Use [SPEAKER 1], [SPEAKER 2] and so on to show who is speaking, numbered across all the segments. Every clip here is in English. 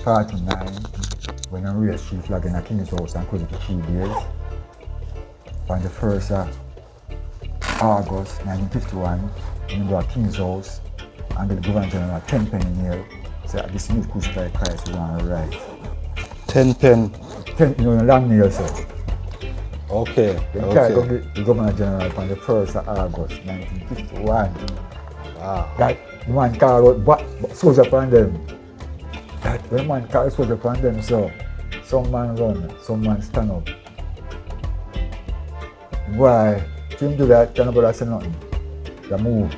[SPEAKER 1] 1949, when I raised three flag in a King's House and closed it to 3 days. On the 1st of August 1951, when we go to King's House and the Governor General 10 penny nail, say this new crucified Christ we want to write.
[SPEAKER 2] 10 pen.
[SPEAKER 1] 10, you know, long nail, sir.
[SPEAKER 2] Okay.
[SPEAKER 1] Okay. The Governor General on the 1st of August 1951.
[SPEAKER 2] Wow.
[SPEAKER 1] That man called out soldier upon them. That when man called soldier upon them, so some man run, some man stand up. Why? Him do that, nobody say nothing. They move.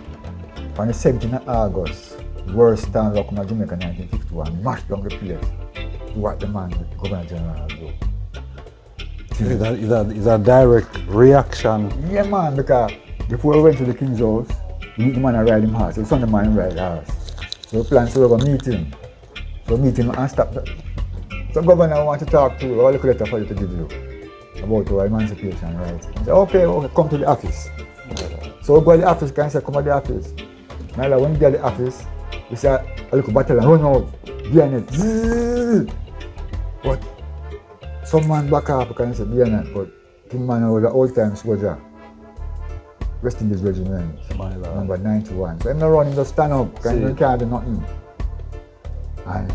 [SPEAKER 1] On the 17th of August, the world stand up in Jamaica 1951, mash down the place. Do what the man, the Governor General do.
[SPEAKER 2] Is that direct reaction?
[SPEAKER 1] Yeah, man, because before we went to the King's House, we need the man to ride him horse. So the son of the man ride the horse. So we plan to go meet him. So meet him and stop. So Governor want to talk to you, all the letter for you to give you about your emancipation, right? He said, okay, come to the office. So we go to the office, can say, come to the office. Now when we get to the office, we say, a little battle and run out, behind it. But some man back up because he said behind it, but King Man was an old-time soldier. West Indies Regiment, number 91. So I'm not running, just stand up, because he can't do nothing. And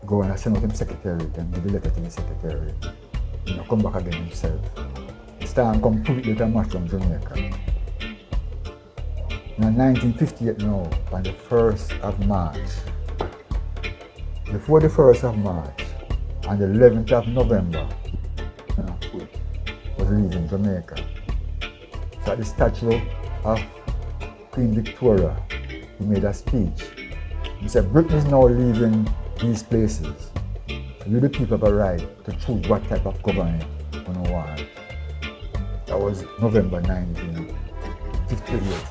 [SPEAKER 1] go and send out him secretary, and give the letter to the secretary. You know, come back again himself. It's time completely to march from Jamaica. In 1958 now, on the 1st of March, before the 1st of March, on the 11th of November, was leaving Jamaica. So at the statue of Queen Victoria, he made a speech. He said, Britain is now leaving these places. You the people have a right to choose what type of government you want. That was November 1958.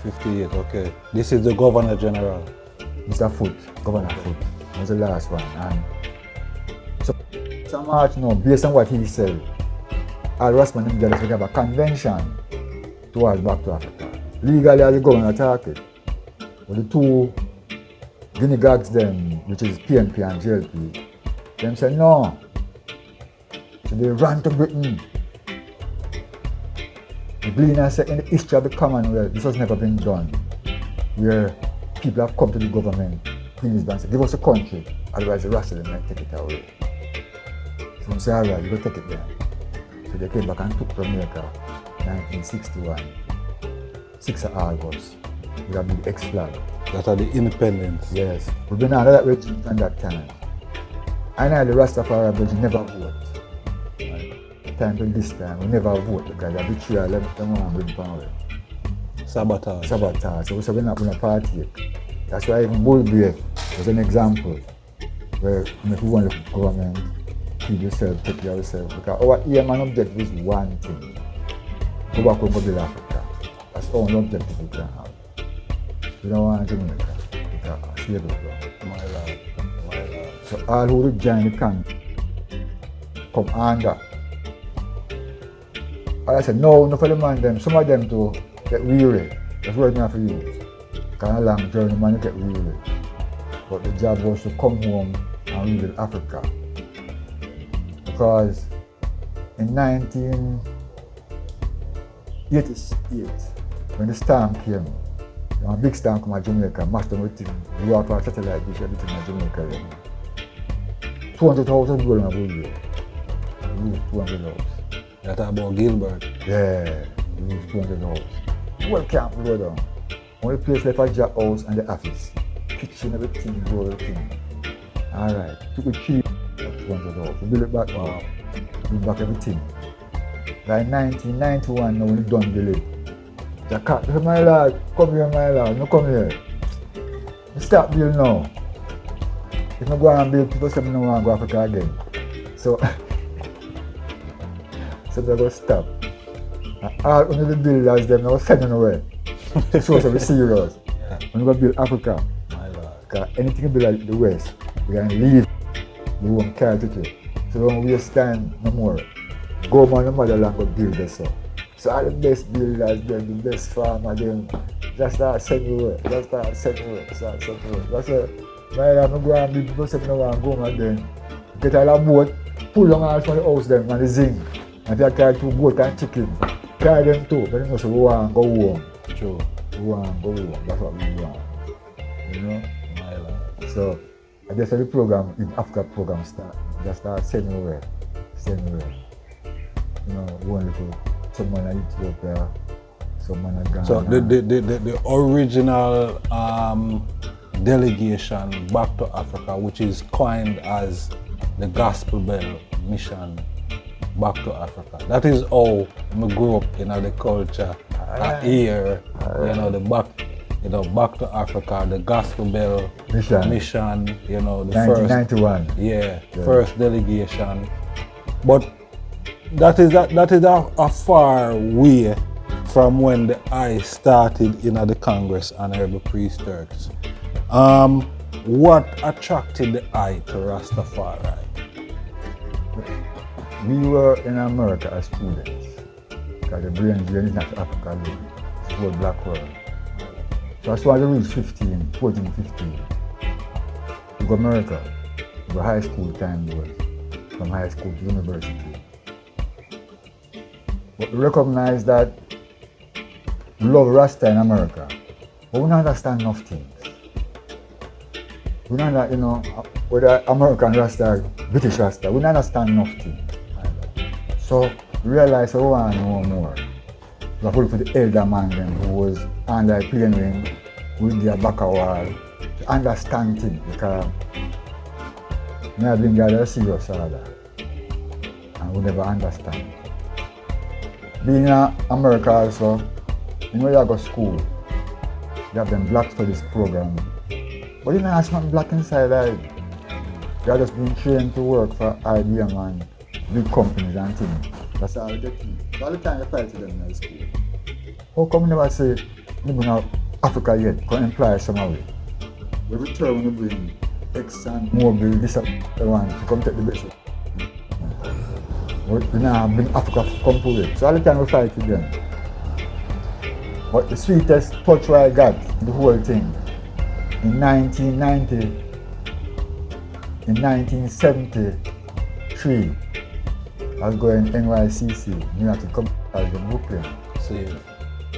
[SPEAKER 2] 58, okay. This is the Governor General.
[SPEAKER 1] Mr. Foote, Governor Foote, was the last one. And so March now, based on what he said, all Rasman and Dallas will have a convention towards back to Africa. Legally, as the governor talking, but the two guinea gags them, which is PNP and JLP, them say no. So they ran to Britain. The Gleaner said in the history of the Commonwealth, this has never been done. Where people have come to the government, Queen's Bank said, give us a country, otherwise the rest of them might take it away. So they said, alright, you go take it then. So they came back and took Jamaica 1961, 6th of August. We have the X flag.
[SPEAKER 2] That are the independence.
[SPEAKER 1] Yes. We've been under that regime from that time. And the Rastafari Bridge never vote. Time to this time, we never vote because the betrayal left them and bring power.
[SPEAKER 2] Sabotage.
[SPEAKER 1] So we said we're not going to partake. That's why even Bullbear was an example where if you want the government, feed yourself, take care of yourself. Because our aim and objective is one thing. Go back home to build Africa. That's the only objective we can have. We don't want Jamaica. Because slavery ground.
[SPEAKER 2] My lord.
[SPEAKER 1] So all who join the camp come under. And I said, no, for the man them, some of them to get weary. That's what we have to use. Kind of long journey, man, you get weary. But the job was to come home and rebuild Africa. Because in 1988, when the storm came, a big storm came to Jamaica, mashed everything, blew out our satellite dish, everything in Jamaica. 200,000 people in a building. We lose 200,000.
[SPEAKER 2] That's about Gilbert.
[SPEAKER 1] Yeah, we lose 200,000. Well, camp we go down. Only place left a jack house and the office. Kitchen, everything, go everything. Alright, took a key of 200,000. We build it back now. Build back everything. By 1991 now, when we done build it. The cat, my lord, come here, my lord, no come here. We start build now. If I go and build, people say I don't want to go Africa again. So they're going to stop. And all under the builders, them now sending away. To show us we serious.
[SPEAKER 2] Yeah.
[SPEAKER 1] When we go build Africa, because anything build like the West, we can leave. We won't carry it. So we don't waste time no more. Go on the motherland and build this up. So all the best builders, them, the best farmers, them, just start sending away. That's it. My lad, I go and meet people say I want to go home and then get out of the boat, pull down all from the house them and the zinc. And if you carry 2 goat and chicken, carry them too. But you know, so we want to go home.
[SPEAKER 2] True.
[SPEAKER 1] We want to go home. That's what we want. You know?
[SPEAKER 2] My lad.
[SPEAKER 1] So, I just said the program, in Africa program start. Just start sending away. You know, one little, someone in Ethiopia, someone in Ghana.
[SPEAKER 2] So the original delegation back to Africa, which is coined as the Gospel Bell Mission back to Africa. That is how I grew up in the culture here, you know, back to Africa, the Gospel Bell Mission, you know, the
[SPEAKER 1] 1991.
[SPEAKER 2] First delegation. But that is a far way from when I started in the Congress, Honorable Priest Turks. What attracted the eye to Rastafari?
[SPEAKER 1] We were in America as students, because the brain drain is not Africa alone, it's the whole black world. So as soon as I reached 14, 15, we go to America, we go high school time was, from high school to university. But we recognize that we love Rasta in America, but we don't understand enough things. We don't, you know, whether American Rasta or British Rasta, we don't understand enough things. So we realized we want to know more. We have to look to the elder man then, who was under a plane ring with their back a wall to understand things, because we have been got a serious order and we never understand. Being in America also, you know, you go to school, you have them black studies program, but you don't have some black inside that. You are just being trained to work for IBM and big companies and things. That's all they think. So all the time you fight with them in school. How come you never say, you bring Africa yet, can employ some of it? Every term when you bring X and Mobil, this and the one, to come take the best. But we now bring Africa to come to it. So all the time we fight with them. But the sweetest touch I got, the whole thing, in 1973, I was going NYCC, New York City College in Brooklyn.
[SPEAKER 2] See.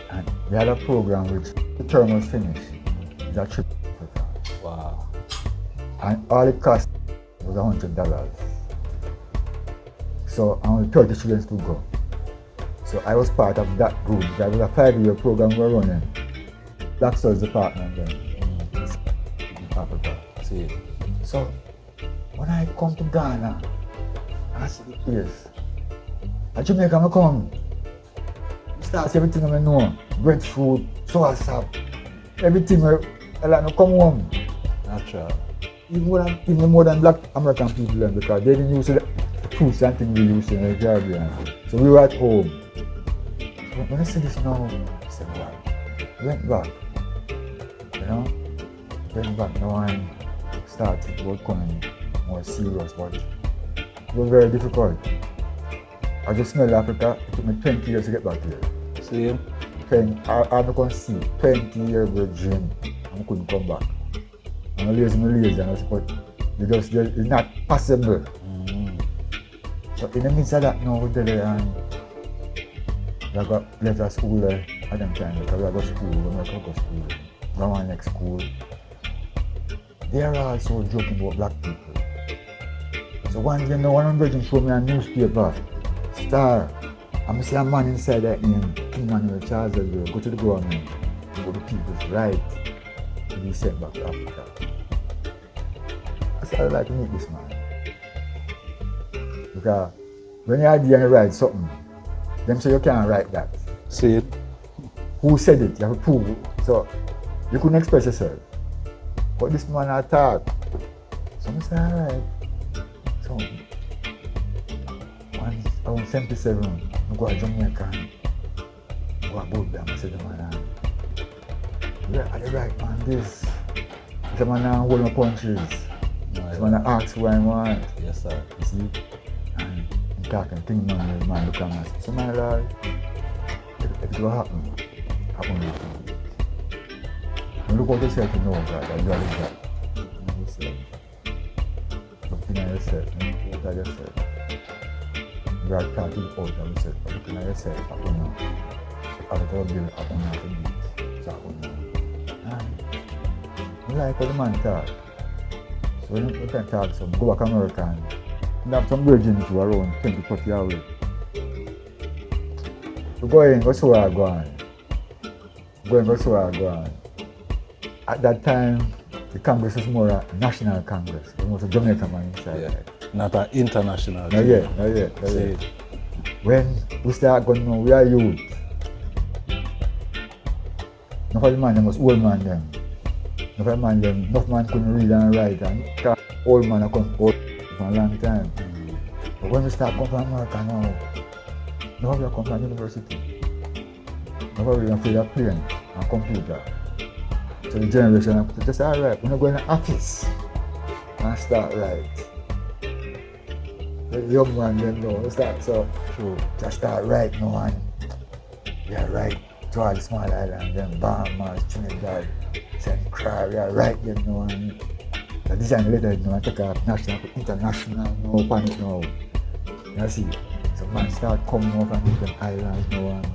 [SPEAKER 1] And we had a program which the term was finished. It's a trip to Africa.
[SPEAKER 2] Wow.
[SPEAKER 1] And all it cost was $100. So only 30 students to go. So I was part of that group. That was a 5-year program we were running. Black Studies Department then in Africa.
[SPEAKER 2] See.
[SPEAKER 1] So when I come to Ghana, I see the place. At Jamaica, I come. Start everything I know. Breadfruit, sour sap, everything I like to come home.
[SPEAKER 2] Natural.
[SPEAKER 1] Even more than black American people then, because they didn't use the fruits and things we use in the Caribbean. So we were at home. So when I see this now, I said, wow. Went back. You know? Went back now and started becoming more serious, but it was very difficult. I just smelled Africa. It took me 20 years to get back here.
[SPEAKER 2] See?
[SPEAKER 1] I'm going to see 20 years of dream and I couldn't come back. I'm lazy, and I said, but it's not possible. So in the midst of that now, we're there and I got left at school there at them time because we go to school, we go to school, go on next school. They are also joking about black people. So one day, one of them virgin showed me a newspaper, Star. I see a man inside that name, King Manuel Charles, go to the government, for the people's right to be sent back to Africa. I said, I'd like to meet this man. Because when you idea and write something, them say you can't write that.
[SPEAKER 2] See it?
[SPEAKER 1] Who said it? You have to prove it. So you couldn't express yourself. But this man attacked. So I said, alright. So around 77, I go to Jamaica and go about them. I said to the man, yeah, I the right man, this. The man hold my punches. The man asks who I want.
[SPEAKER 2] Yes, sir.
[SPEAKER 1] You see? And I'm talking, King Manuel, the man look at me and say, so my lord, if it will happen to you. And look what you say to know, God, that you are the God. yourself. Looking at yourself, look at yourself. You are talking out of yourself, looking at yourself, I don't know, build up on that to beat. So I like what the man talk. So when you can talk some, go back American, you have some virgins who are around 20, 40 away. You go in, go see where I go on. Go see where I go on. At that time, the Congress was more a national Congress. It was a Jamaican man inside.
[SPEAKER 2] Yeah. Not an international.
[SPEAKER 1] Not yet. When we start going on, we are youth. Enough of the man them was old man them. Enough man couldn't read and write, and old man come old for a long time. But when we start coming from America now, now we are coming from university. Now we are afraid of plane and computer. So the generation just alright, we're not going to office and start right. The young man them know, start so true. Just start right now and we are right to all the small islands, then Bahamas, Trinidad, St. Croix, we are right them now and the design later now and take a national, international now, panic now. You see, so man start coming over from different islands now and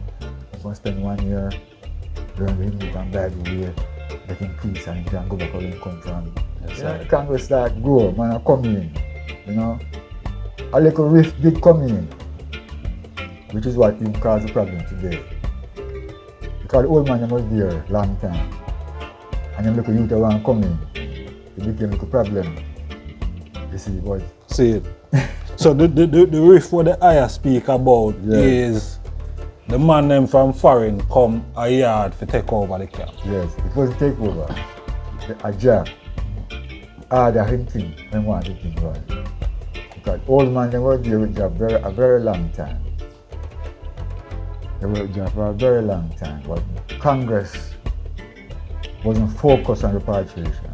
[SPEAKER 1] we're going to spend 1 year learning English and Bible way, getting peace and you can go back where you come from. Yes, yeah, Congress start grow, man are coming, you know. A little rift did come in, which is what even caused the problem today. Because the old man was there long time, and then little youth want to come in, it became a little problem. You see, boys.
[SPEAKER 2] See it. So the rift what the I speak about is the man them from foreign come a yard to take over the camp.
[SPEAKER 1] Yes, it was a takeover. A job. Harder hinting than what the thing was. Because old man they were there with job a very long time. They were with job for a very long time. But Congress wasn't focused on repatriation.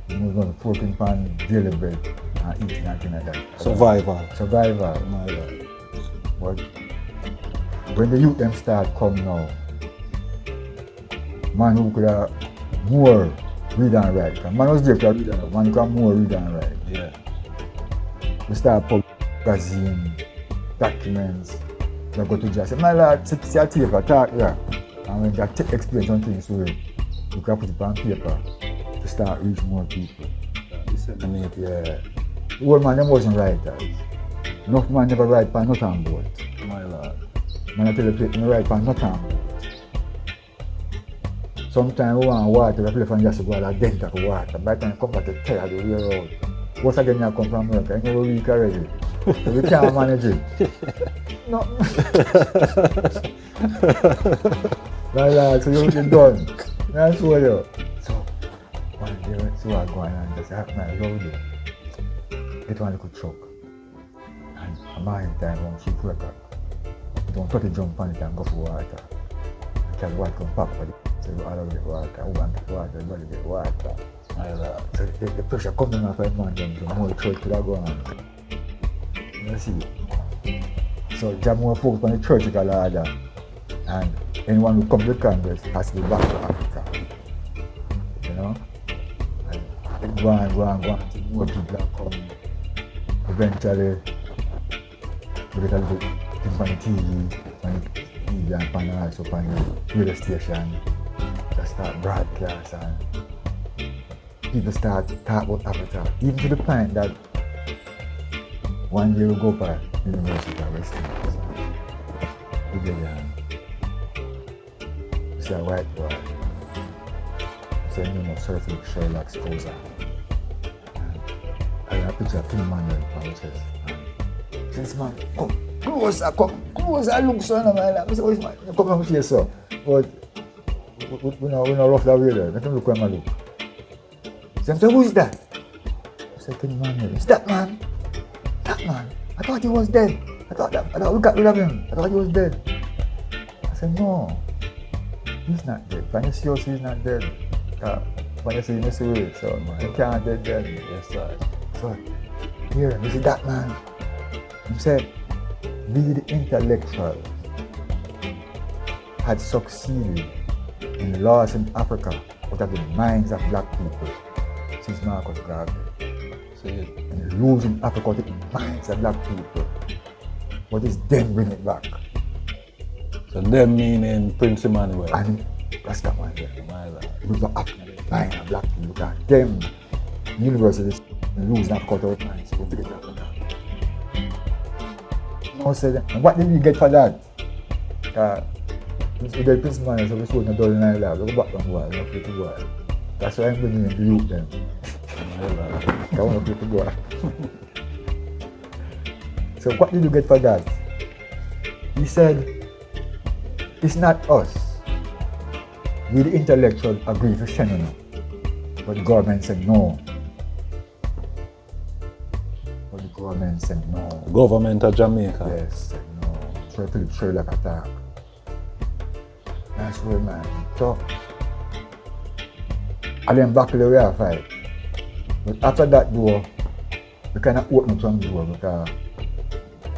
[SPEAKER 1] It was focusing on daily bread and eating and things like that.
[SPEAKER 2] Survival.
[SPEAKER 1] My God. But when the youth them start coming now, man who could have more read and write. Man was there to read and write. Man who can more read and write.
[SPEAKER 2] Yeah.
[SPEAKER 1] We start publishing magazine, documents. They go to jail. Say, my lad, see a tape, talk here. And when they explain some things to you, you can put it on paper to start reach more people.
[SPEAKER 2] Disseminate.
[SPEAKER 1] Yeah. The old man them wasn't writers. Enough man never write for nothing boat.
[SPEAKER 2] My lord.
[SPEAKER 1] Man I tell you, they write for nothing boat. Sometimes we want water, we play from just to go out dent of water. By the time you come back to tire the way out. Once again you come from America, you know we're weak already. So we can't manage it. No. My lad, so you're done. That's what you. So one day so I go and just have my road. Get one little truck. And a man time around 3 o'clock. You don't put the jump on it and go for water. I can't water come back for it. So you all get water, who want to get water, everybody get water. So the pressure coming off a man, the more the church could have gone. You see. So Jah more focus on the church order, and anyone who comes to Congress has to be back to Africa. You know? And go on, till more people are coming. Eventually, we get a little thing on the TV, on the media and panel, also on the radio station. Just start broadcast and people start to talk about Africa, even to the point that one day we go for University of West Indies. We get there. We see a white boy. So you know, surfing Sherlock's goes on. I have a picture of Kilimanjaro on the chest. This man, come closer, look so now, man. I say, oh, man, come from here, so. But we not rough that way there. Let him look where I look. So I say, who is that? I say, Kilimanjaro. It's that man. That man. I thought he was dead. I thought we got rid of him. I thought he was dead. I said, no. He's not dead. When you see us, he's not dead. When you see him, you see it. So he can't dead. Yes, sir. So here, you see that man. He said, we the intellectuals had succeeded in loss in Africa out of the minds of black people. his Marcus Garvey.
[SPEAKER 2] See it.
[SPEAKER 1] And losing Africa to the minds of black people. But it's them bring it back.
[SPEAKER 2] So them meaning Prince Emmanuel.
[SPEAKER 1] And RASTAFARI.
[SPEAKER 2] My Lord.
[SPEAKER 1] With the African mind of black people. Because them universities losing Africa to the minds. We'll figure it out for that. Now say that. And what did you get for that? With the Prince Emmanuel, so we sold a $1 life. Look back on boy, no free to go. That's why I'm bringing in the youth them. I want to play to go. So what did you get for that? He said, it's not us. We the intellectuals agree to send them. But the government said no. But the government said no.
[SPEAKER 2] Government of Jamaica.
[SPEAKER 1] Yes, said no. So Philip Sherlock attack. That's where man. So I then back to the way I fight. But after that door, we cannot open up some door because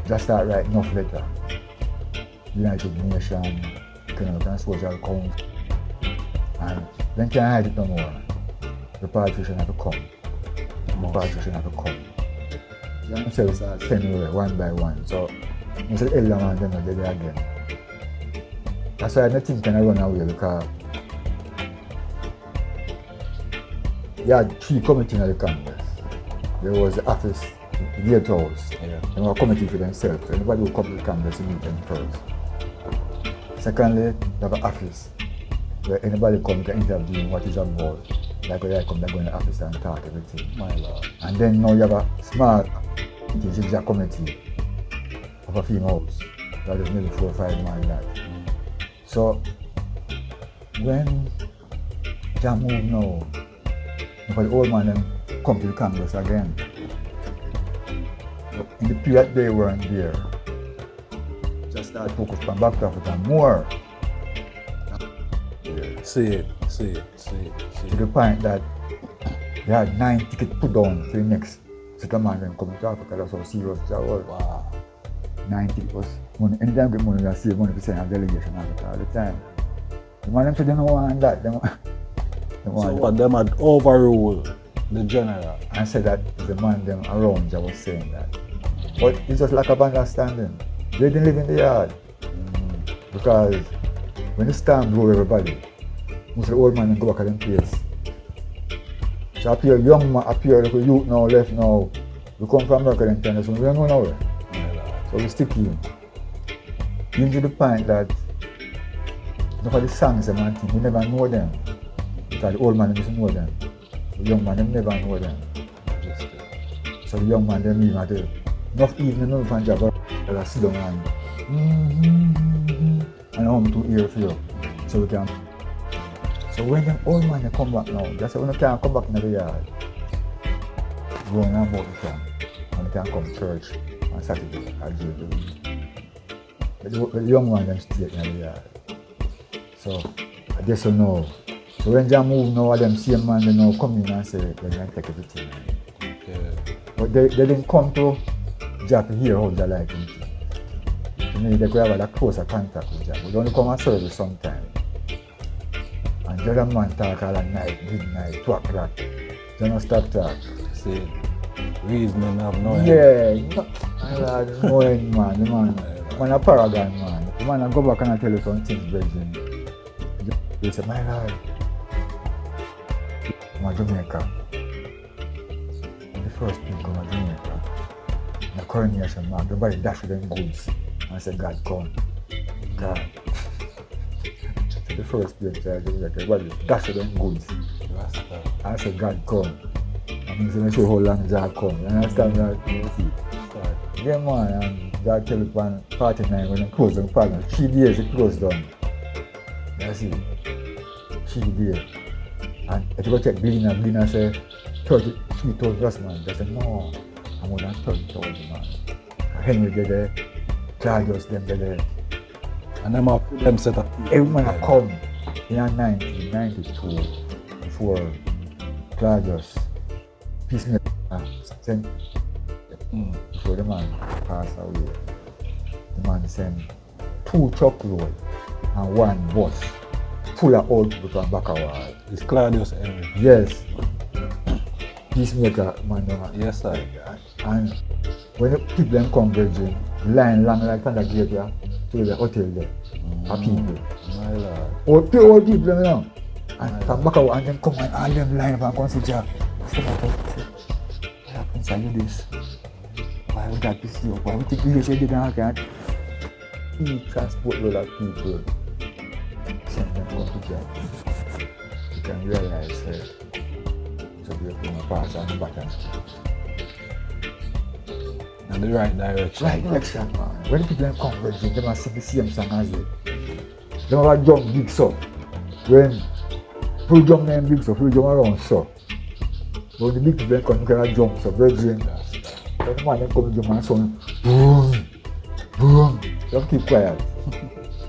[SPEAKER 1] just start writing enough letter. United Nations, Canadian Social Council, and then can't hide it no more. Reparation have to come. Reparation have to come. You themselves start sending away one by one. So you say the elder man then they're there again. That's why nothing can run away because you had 3 committees in the Congress. There was the office, the gatehouse, and a committee for themselves. So anybody who come to the Congress to meet them first. Secondly, you have an office where anybody come can interview what is about. Like when they come, they go in the office and talk everything.
[SPEAKER 2] My Lord.
[SPEAKER 1] And then now you have a small committee of a female house. That is maybe 4 or 5 man that. So when Jam move now, for the old man then come to the Congress again. But in the period they weren't there, just start focus on back to Africa more.
[SPEAKER 2] See it.
[SPEAKER 1] To the point that they had 9 tickets put down for the next settlement then coming to Africa. That's how serious that was.
[SPEAKER 2] Wow.
[SPEAKER 1] 9 tickets was money. Anytime you get money, you save money to send a delegation Africa all the time. The man them said they don't want that.
[SPEAKER 2] So what them had overruled the general?
[SPEAKER 1] And said that the man them around that was saying that. But it's just lack of understanding. They didn't live in the yard. Because when the storm blew everybody, most of the old man go back at them place. So appear young man, appear like a youth now, left now. We come from America and tell us we don't go nowhere. So we stick in. Even to the point that none of the songs the man think, we never know them. Because the old man doesn't know them. The young man them never know them. So the young man them leave at the enough evening, no fan job, or sit down and home to hear for you. So we can. So when the old man they come back now, just when they can't come back in the yard, going on about the camp, and they can come to church on Saturday or Tuesday. But the young man them stay in the yard. So I guess you know. So when they move now, them same man they now come in and say they're going to take everything.
[SPEAKER 2] Okay.
[SPEAKER 1] But they didn't come to Jack to hear how they like him. To me, they could have a closer contact with Jack. We only come and service sometimes. And the other man talk all night, midnight, 2 o'clock. They don't stop talk.
[SPEAKER 2] See, reasoning have no end.
[SPEAKER 1] Yeah, no end man. The man a paragon man. The man go back and tell you some things, Virgin. He say, my lord, I'm Jamaica. The first people come to Jamaica. The coronation mark, everybody dash with them goods. And I said, God come. God. So the first place everybody dash with them goods. And I said, God come. I mean, so I show how long God come. You understand that? You see? Yeah, man, and God tell you on 49 when they close down Parliament. 3 days it closed down. You see? 3 days. And if you go check Blina say 33,000 man. They say, no, I'm more than 30,000 man. Henry get there, Chargers them get there.
[SPEAKER 2] And them set up.
[SPEAKER 1] Every man come in 1992 before Chargers. Peacemaker sent before the man passed away. The man sent 2 truckloads and 1 bus full of old people from Bakawal.
[SPEAKER 2] It's Claudius Henry.
[SPEAKER 1] Yes. peacemaker man.
[SPEAKER 2] Yes, sir.
[SPEAKER 1] And when the people them converging, line long like on the gate here, to the hotel there, are people.
[SPEAKER 2] My lord.
[SPEAKER 1] Old people, you know. And from back out and then come and all them line up and come see Jack. Step out, say, what happens to you this? Why would that be so? Why would you say they don't get? He transport a lot of people. Send them come to Jack. You can realize so we have to pass on the button.
[SPEAKER 2] In the right direction.
[SPEAKER 1] Right direction, man. When people them converging, they must sing the same song as it. They have a jump big so. When full jump them big so, full jump around so. When the big people them come, you can jump so, virgin. When the man them come to jump and sound, boom, boom. You have to keep quiet. You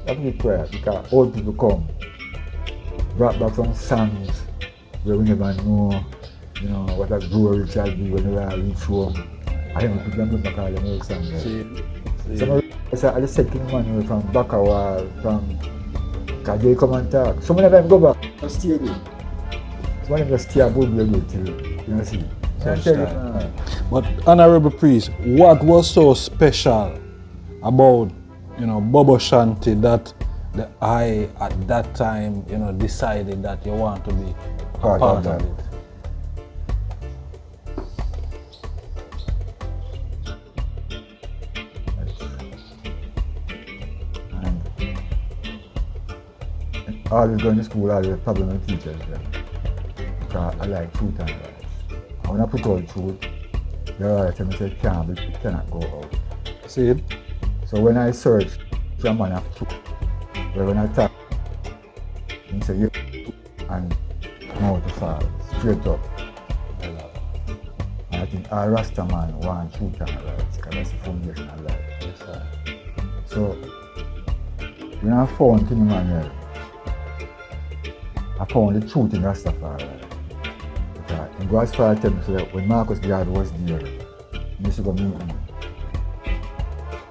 [SPEAKER 1] have to keep quiet because old people come. Brought back some songs where we never know, you know, what a glory shall be when we are reach home. I don't put them back all the old songs. Some of them are the second man from Bakawal, from Kaje come and talk. Some of them go back and stay there. Some of them just stay above the gate till you know see.
[SPEAKER 2] But Honorable Priest, what was so special about Bobo Shanti that I at that time decided that you want to be a part of it?
[SPEAKER 1] Always going to school, always problem with teachers. Because I like truth and lies. And when I put out truth, they always tell me say it cannot go out.
[SPEAKER 2] See it?
[SPEAKER 1] So when I search for a man of truth, when I talk, he say you and know to fall, straight up. And I think all Rasta man want truth and lies, because that's the foundation of life.
[SPEAKER 2] Yes, sir.
[SPEAKER 1] So when I found King Emmanuel, I found the truth in Rastafari. In God's far tell me that when Marcus Garvey was there, he used to go meet me.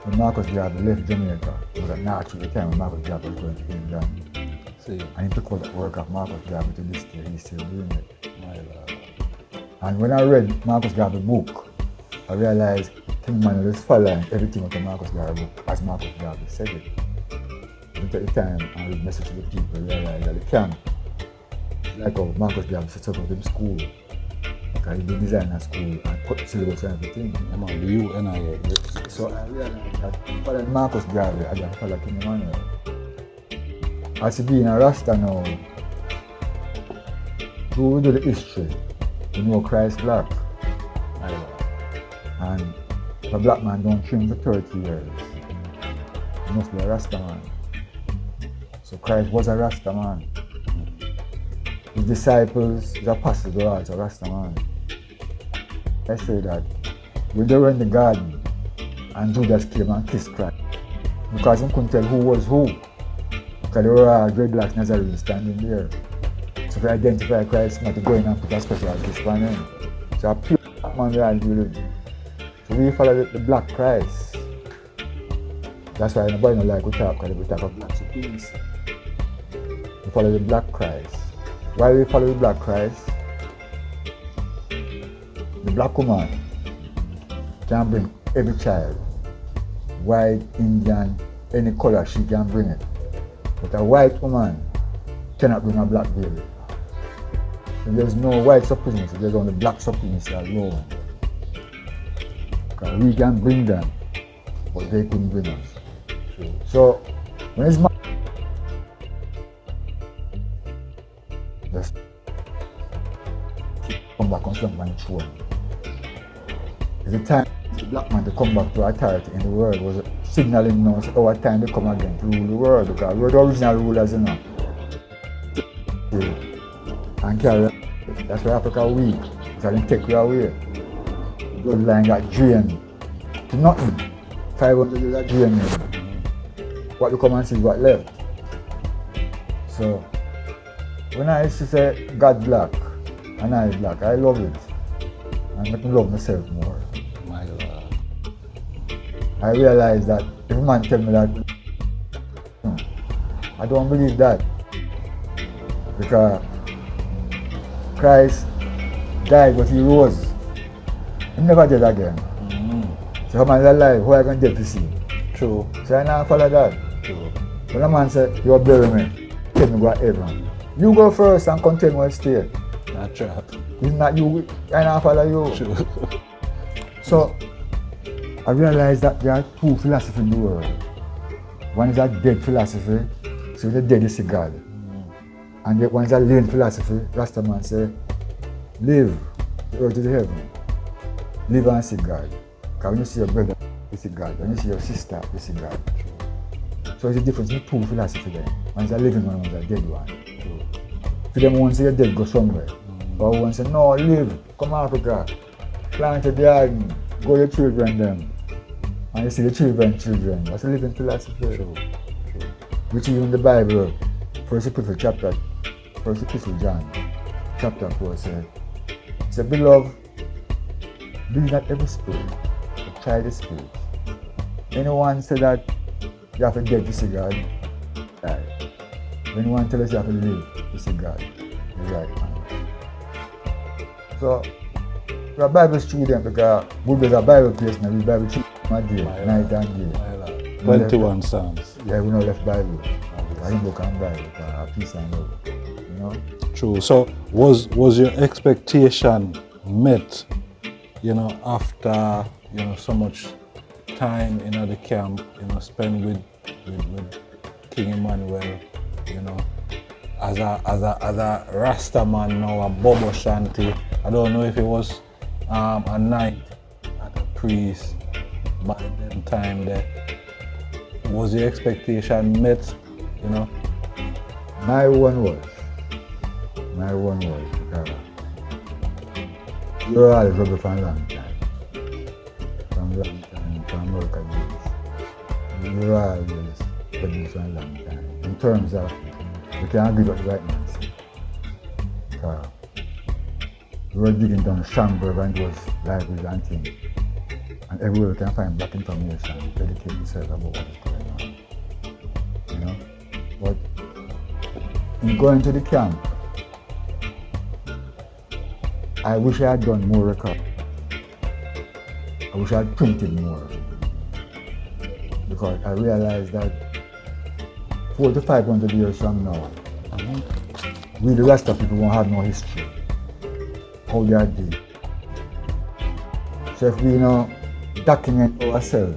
[SPEAKER 1] When Marcus Garvey left Jamaica, it was a natural time when Marcus Garvey was going to England.
[SPEAKER 2] See.
[SPEAKER 1] And he took out the work of Marcus Garvey to this day, he's still doing it. And when I read Marcus Garvey's book, I realized King Emmanuel is following everything of the Marcus Garvey book as Marcus Garvey said it. And take the time and read message to the people, realize that they can't. Like how Marcus Garvey set up in school, because he did design a school and put syllabus and everything.
[SPEAKER 2] Come on, the UNIA.
[SPEAKER 1] So I realized that following Marcus Garvey, I just follow King Emmanuel. As he being a Rasta now, through we do the history, we know Christ black. And if a black man don't train for 30 years, he must be a Rasta man. So Christ was a Rasta man. His disciples, his apostles were also Rasta man. I say that we were in the garden and Judas came and kissed Christ because he couldn't tell who was who. Because there were all dreadlocks Nazarenes standing there. So if you identify Christ, not to go in and put a special kiss on him. So a pure black man we are dealing. So we follow the black Christ. That's why nobody don't like we talk, because we talk of black supremacy. We follow the black Christ. Why we follow the black Christ? The black woman can bring every child, white, Indian, any color, she can bring it. But a white woman cannot bring a black baby. So there's no white supremacy, there's only black supremacy alone. Because we can bring them, but they couldn't bring us. So when it's just come back on something and show. It's the time the black man to come back to authority in the world was signaling now our time to come again to rule the world, because we're the original rulers, you know. And carry, that's why Africa weak, because they take you away. The bloodline got drained to nothing. 500 years got drained. What you come and see is what left. So when I used to say God black and I black, I love it. And make me love myself more.
[SPEAKER 2] My Lord.
[SPEAKER 1] I realize that if a man tell me that, I don't believe that. Because Christ died, but he rose. He never dead again. So how man is alive, who are going to dead to see?
[SPEAKER 2] True.
[SPEAKER 1] So I now follow that.
[SPEAKER 2] True.
[SPEAKER 1] When a man say, you bury me, tell me go to heaven. You go first and contain what stay.
[SPEAKER 2] Not true.
[SPEAKER 1] It's not you, I now follow you.
[SPEAKER 2] True.
[SPEAKER 1] So I realized that there are two philosophies in the world. One is a dead philosophy, so the dead is God. And the one is a living philosophy, Rastaman say, live, the earth is heaven. Live and see God. Because when you see your brother, you see God. When you see your sister, you see God. So it's a difference in two philosophies there. One is a living one, one is a dead one. For them one say you're dead, go somewhere. But one say, no, live, come Africa, plant a garden, go your children them. And you see the children. That's a living philosophy.
[SPEAKER 2] True.
[SPEAKER 1] Which even the Bible, First Epistle John, chapter 4 said, beloved, believe not every spirit, but try the spirit. Anyone say that you have to dead to see God, die. When anyone tell us you have to live to see God, you're right, man. So, we're a Bible student because there's a Bible place now, we Bible student day, night and day.
[SPEAKER 2] 21 Psalms.
[SPEAKER 1] Yeah, we don't left Bible. I didn't look on Bible, peace and love. You know?
[SPEAKER 2] True. So was your expectation met, after, so much time in the camp, spent with King Emmanuel, as a Rasta man now, a Bobo Shanti. I don't know if it was a night at a priest by that time there. Was your expectation met,
[SPEAKER 1] My one was because you're always rugby for a long time. From work and days. You're always rugby for a long time. In terms of, you can't agree with the right man say. Because we were digging down Shamburg and it was libraries and things. And everywhere we can find black information, educate yourself about what is going on. But in going to the camp, I wish I had done more records. I wish I had printed more. Because I realized that 400 to 500 years from now, we the rest of people won't have no history. How they are dead. So if we document ourselves,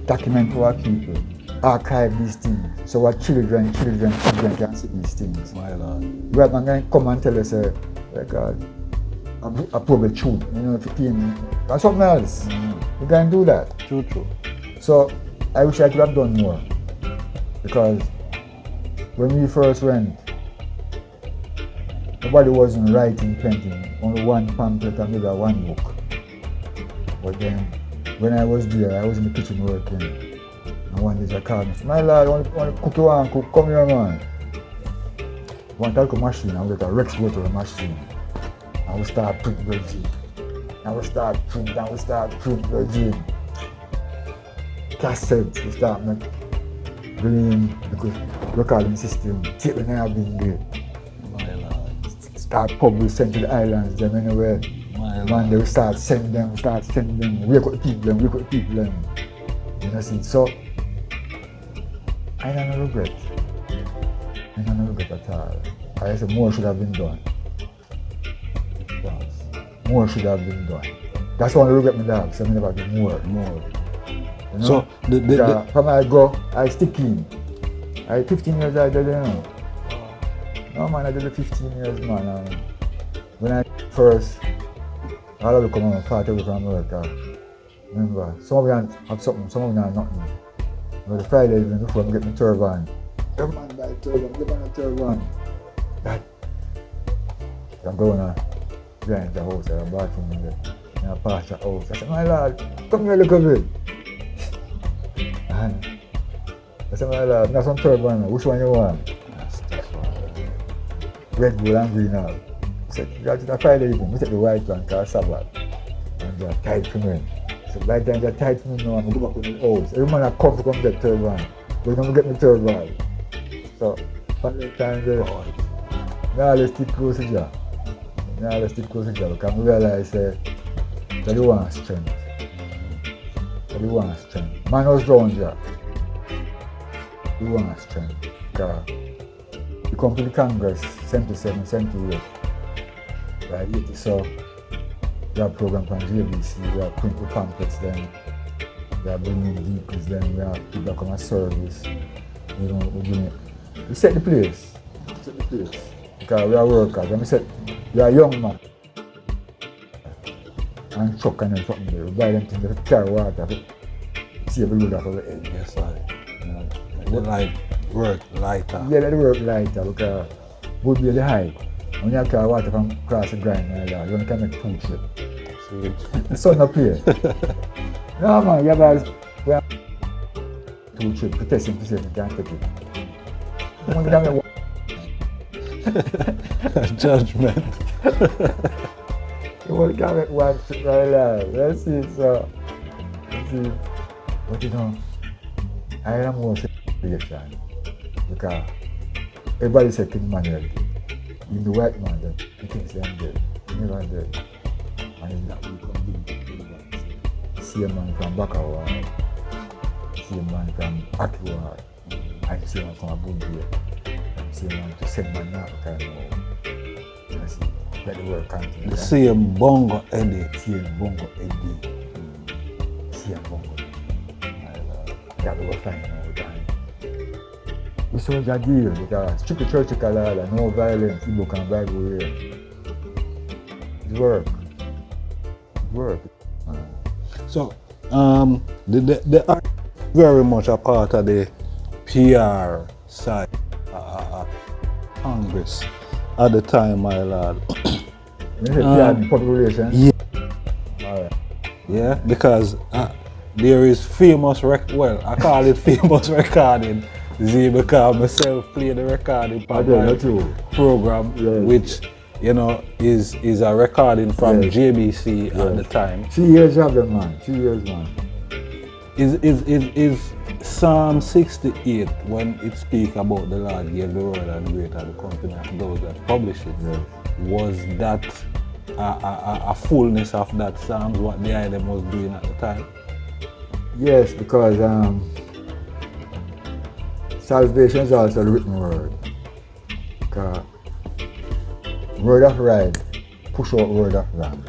[SPEAKER 1] document our people, archive these things, so our children can see these things.
[SPEAKER 2] My Lord.
[SPEAKER 1] Right man can come and tell us, God, I probably truth, 15, or something else. You can do that.
[SPEAKER 2] True.
[SPEAKER 1] So I wish I could have done more. Because when we first went, nobody wasn't writing, painting, only one pamphlet and maybe one book. But then, when I was there, I was in the kitchen working. And one day I called me, my lad, I want to cook you one, cook, come here man. I want to take a machine, I want to Rex water machine. And we start print virgin. And we start print virgin. Cassettes, we start bringing the recording system, tape when I have been there.
[SPEAKER 2] My Lord.
[SPEAKER 1] Start publish, send to the islands, them anywhere. Man, they will start send them, wake up the people. You know, see, so I don't regret. I don't regret at all. I said more should have been done. More should have been done. That's why I regret me that, so I never do more. You know?
[SPEAKER 2] So
[SPEAKER 1] from I go, I stick in. I 15 years I did it. No man, I did it 15 years man. And when I first, all of them come home, far away from America. Remember, some of them have something, some of them have nothing. But the Friday evening before I get my turban. Every man buy a turban, give man a turban. That. I'm going to behind the house, I bathroom in the pastor house. I said, my lord, come here look a bit. And I said, my lord, I got some turban, which one you want? Red, gold and green now. I said, you got it on Friday evening, we take the white one, because Sabbath. And they're tight for me. So by the time they're tight for me now, I'm going to go back to the house. Every man I come to come get turban. They're going to get me turban. So, from the time there, I always stick close to you. Now let's stick close together because we realize that you want strength. That you want strength. Man was drowned here. You want strength. Because you come to the Congress 77, 78. Right, 80 so we have program from JBC, we have print the pamphlets then, we have bringing vehicles then, we have people come and service. You know, we set the place. Because we are workers. And we said, we are young man. And truck and then something there. We buy them things to carry water to save a load off our head.
[SPEAKER 2] Yes, sir. They like work lighter.
[SPEAKER 1] Yeah, they work lighter because would be the high. When you carry water from across the grind like that, you only can make 2 trips.
[SPEAKER 2] See?
[SPEAKER 1] The sun up here. No man, you have 2 trips to test him to see if you can take it. You only can make
[SPEAKER 2] Judgment.
[SPEAKER 1] You only can make 1 trip right now. Let's see, so. Let's see. But you know, I am more celebration because everybody said King Manuel did. Even the white man, the things them dead. He never dead. And he's not really come do. See a man from Bakawa, see a man from Akiwa, I see a man from Abuja, I see a man to send man now kind of. You see, let the world continue.
[SPEAKER 2] The same Bongo Eddie.
[SPEAKER 1] See a Bongo Eddie. See a Bongo. That we were finding all the time. We saw that deal because strict church color, no violence, Igbo can Bible here. It work. It work.
[SPEAKER 2] So, they are very much a part of the PR side of Congress at the time, my lord.
[SPEAKER 1] You say PR, public relations?
[SPEAKER 2] Yeah.
[SPEAKER 1] All right.
[SPEAKER 2] Yeah, because there is famous I call it famous recording. See, because myself play the recording part of the program,
[SPEAKER 1] yes.
[SPEAKER 2] which you know is a recording from
[SPEAKER 1] yes.
[SPEAKER 2] JBC
[SPEAKER 1] yes.
[SPEAKER 2] at the time.
[SPEAKER 1] 3 years of them, man. 3 years, man.
[SPEAKER 2] Is Psalm 68 when it speaks about the Lord gave the world and greater the company of those that publish it?
[SPEAKER 1] Yes.
[SPEAKER 2] Was that a fullness of that Psalms what the item was doing at the time?
[SPEAKER 1] Yes, because salvation is also the written word. Because word of right push out word of wrong.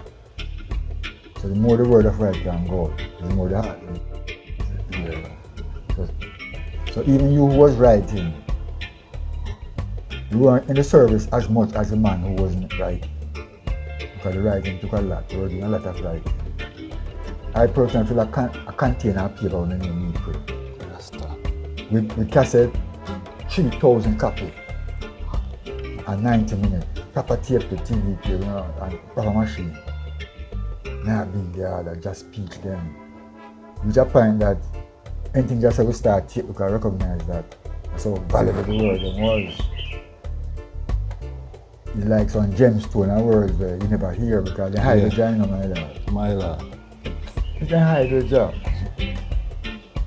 [SPEAKER 1] So the more the word of right can go, the more the heart. Yeah. So even you who was writing, you weren't in the service as much as the man who wasn't writing. Because the writing took a lot, we were doing a lot of writing. I personally feel a container of paper on the name me print. With cassette, 3,000 copies and 90 minutes. Proper tape to TV tape, you know, and proper machine. Not big there that just speak them. Which I find that anything just we start tape, we can recognize that. That's how valuable the word was. It's like some gemstone and words that you never hear because they hide the job,
[SPEAKER 2] my lord.
[SPEAKER 1] You can hide the job.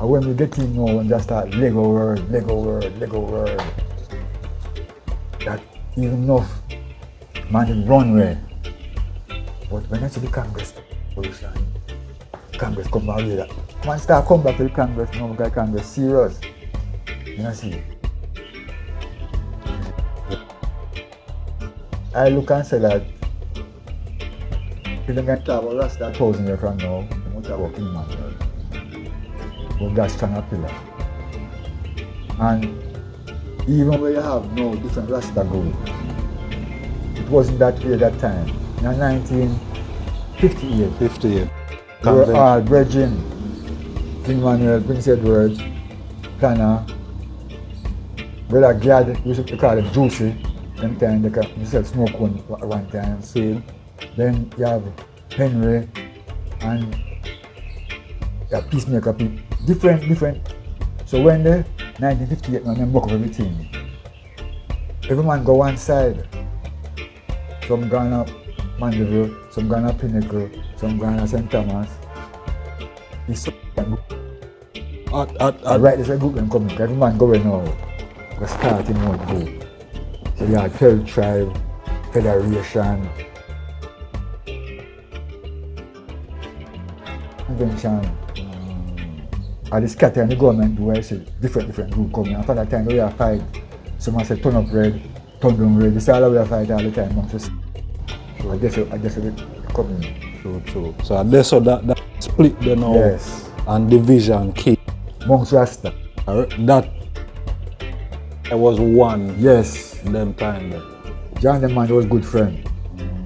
[SPEAKER 1] And when we get in now and just start Lego word, that even enough man in runway. But when I see the Congress position, Congress come back with that. Man start come back to the Congress now because Congress serious. You know see. I look and say that if you can talk about Rasta 1,000 years from now, you won't talk about King Manuel. But that's kind of pillar. And even when you have no different Rasta group, it wasn't that way at that time. In 1958,
[SPEAKER 2] 58.
[SPEAKER 1] we were all brethren. King Manuel, Prince Edward, Planner, Brother Gad, we used to call him Juicy. Them time they can sell smoke one time.
[SPEAKER 2] See?
[SPEAKER 1] Then you have Henry and you have Peacemaker people. Different. So when the 1958 man buck up everything, every man go one side. Some gone up Mandeville, some gone up Pinnacle, some gone up St. Thomas. It's so right, there's a group them coming. Every man going now. Go starting out go. So you have 12 tribe, federation, invention. And the scattering the government do, I say different group coming. After that time we have fight. Someone say turn up red, turn down red. This is all we have fight all the time. I guess it coming.
[SPEAKER 2] True. So I guess so that split the now
[SPEAKER 1] Yes.
[SPEAKER 2] and division key.
[SPEAKER 1] Monks Rasta.
[SPEAKER 2] That I was one.
[SPEAKER 1] Yes.
[SPEAKER 2] Them time there.
[SPEAKER 1] John the man was good friend.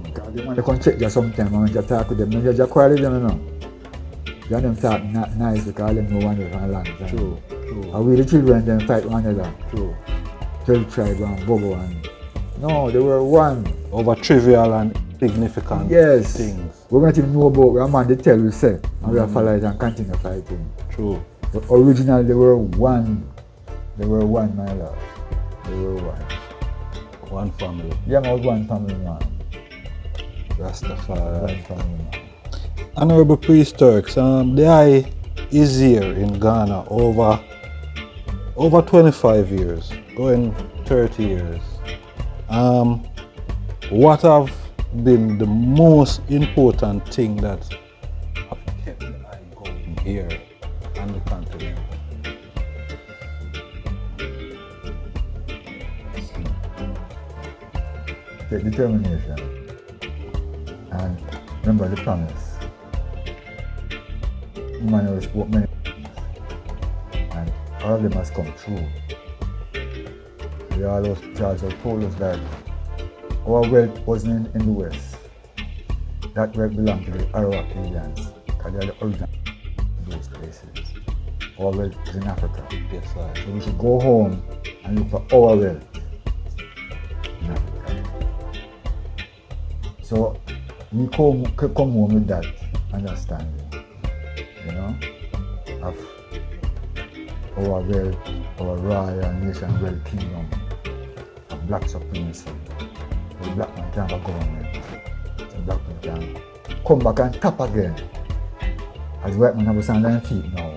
[SPEAKER 1] Because they want to come check you sometime and when you talk with them, you just quarrel them, you know. John them talk nice because them know one another for a long time.
[SPEAKER 2] True.
[SPEAKER 1] And we the children them fight one another.
[SPEAKER 2] True.
[SPEAKER 1] Tell tribe and Bobo and no, they were one.
[SPEAKER 2] Over trivial and significant
[SPEAKER 1] Yes.
[SPEAKER 2] things.
[SPEAKER 1] We're going to know about what man they tell we say and we have follow it and continue fighting.
[SPEAKER 2] True.
[SPEAKER 1] But originally they were one. They were one, my love. They were one.
[SPEAKER 2] One family.
[SPEAKER 1] Yeah, I was one family man.
[SPEAKER 2] Rastafari.
[SPEAKER 1] One family man.
[SPEAKER 2] Honorable Priest Turks, the eye is here in Ghana over 25 years, going 30 years. What have been the most important thing that have kept the eye going here on the continent?
[SPEAKER 1] Take determination and remember the promise. Man spoke many things and all of them has come true. They always Charles told us that our wealth wasn't in the West. That wealth belonged to the Arawakians because they are the origin of those places. Our wealth is in Africa.
[SPEAKER 2] Yes, sir.
[SPEAKER 1] So we should go home and look for our wealth in Africa. So we come home with that understanding, you know, of our wealth, our royal nation, wealth kingdom, of black supremacy. The black man can't have a government. The black man can come back and tap again. As white man have a stand on feet now.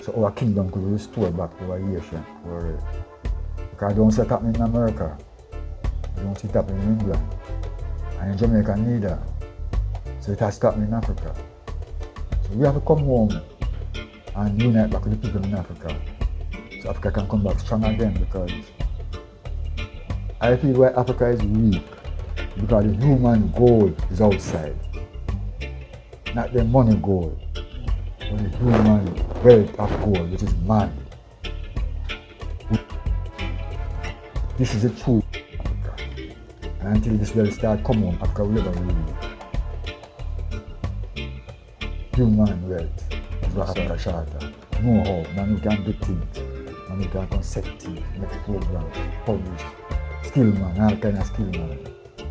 [SPEAKER 1] So our kingdom could restore back to our nation. Because I don't see it happening in America. I don't see it happening in England. And in Jamaica neither. So it has happened in Africa. So we have to come home and unite back with the people in Africa. So Africa can come back strong again because I feel why Africa is weak because the human gold is outside. Not the money gold, but the human wealth of gold, which is man. This is the truth of Africa. And until this wealth start coming home, Africa will never rule. Human wealth is what Africa charter. Know how, man who can do things, man who can concept things, make a program, publish. Skill man, all kind of skill man.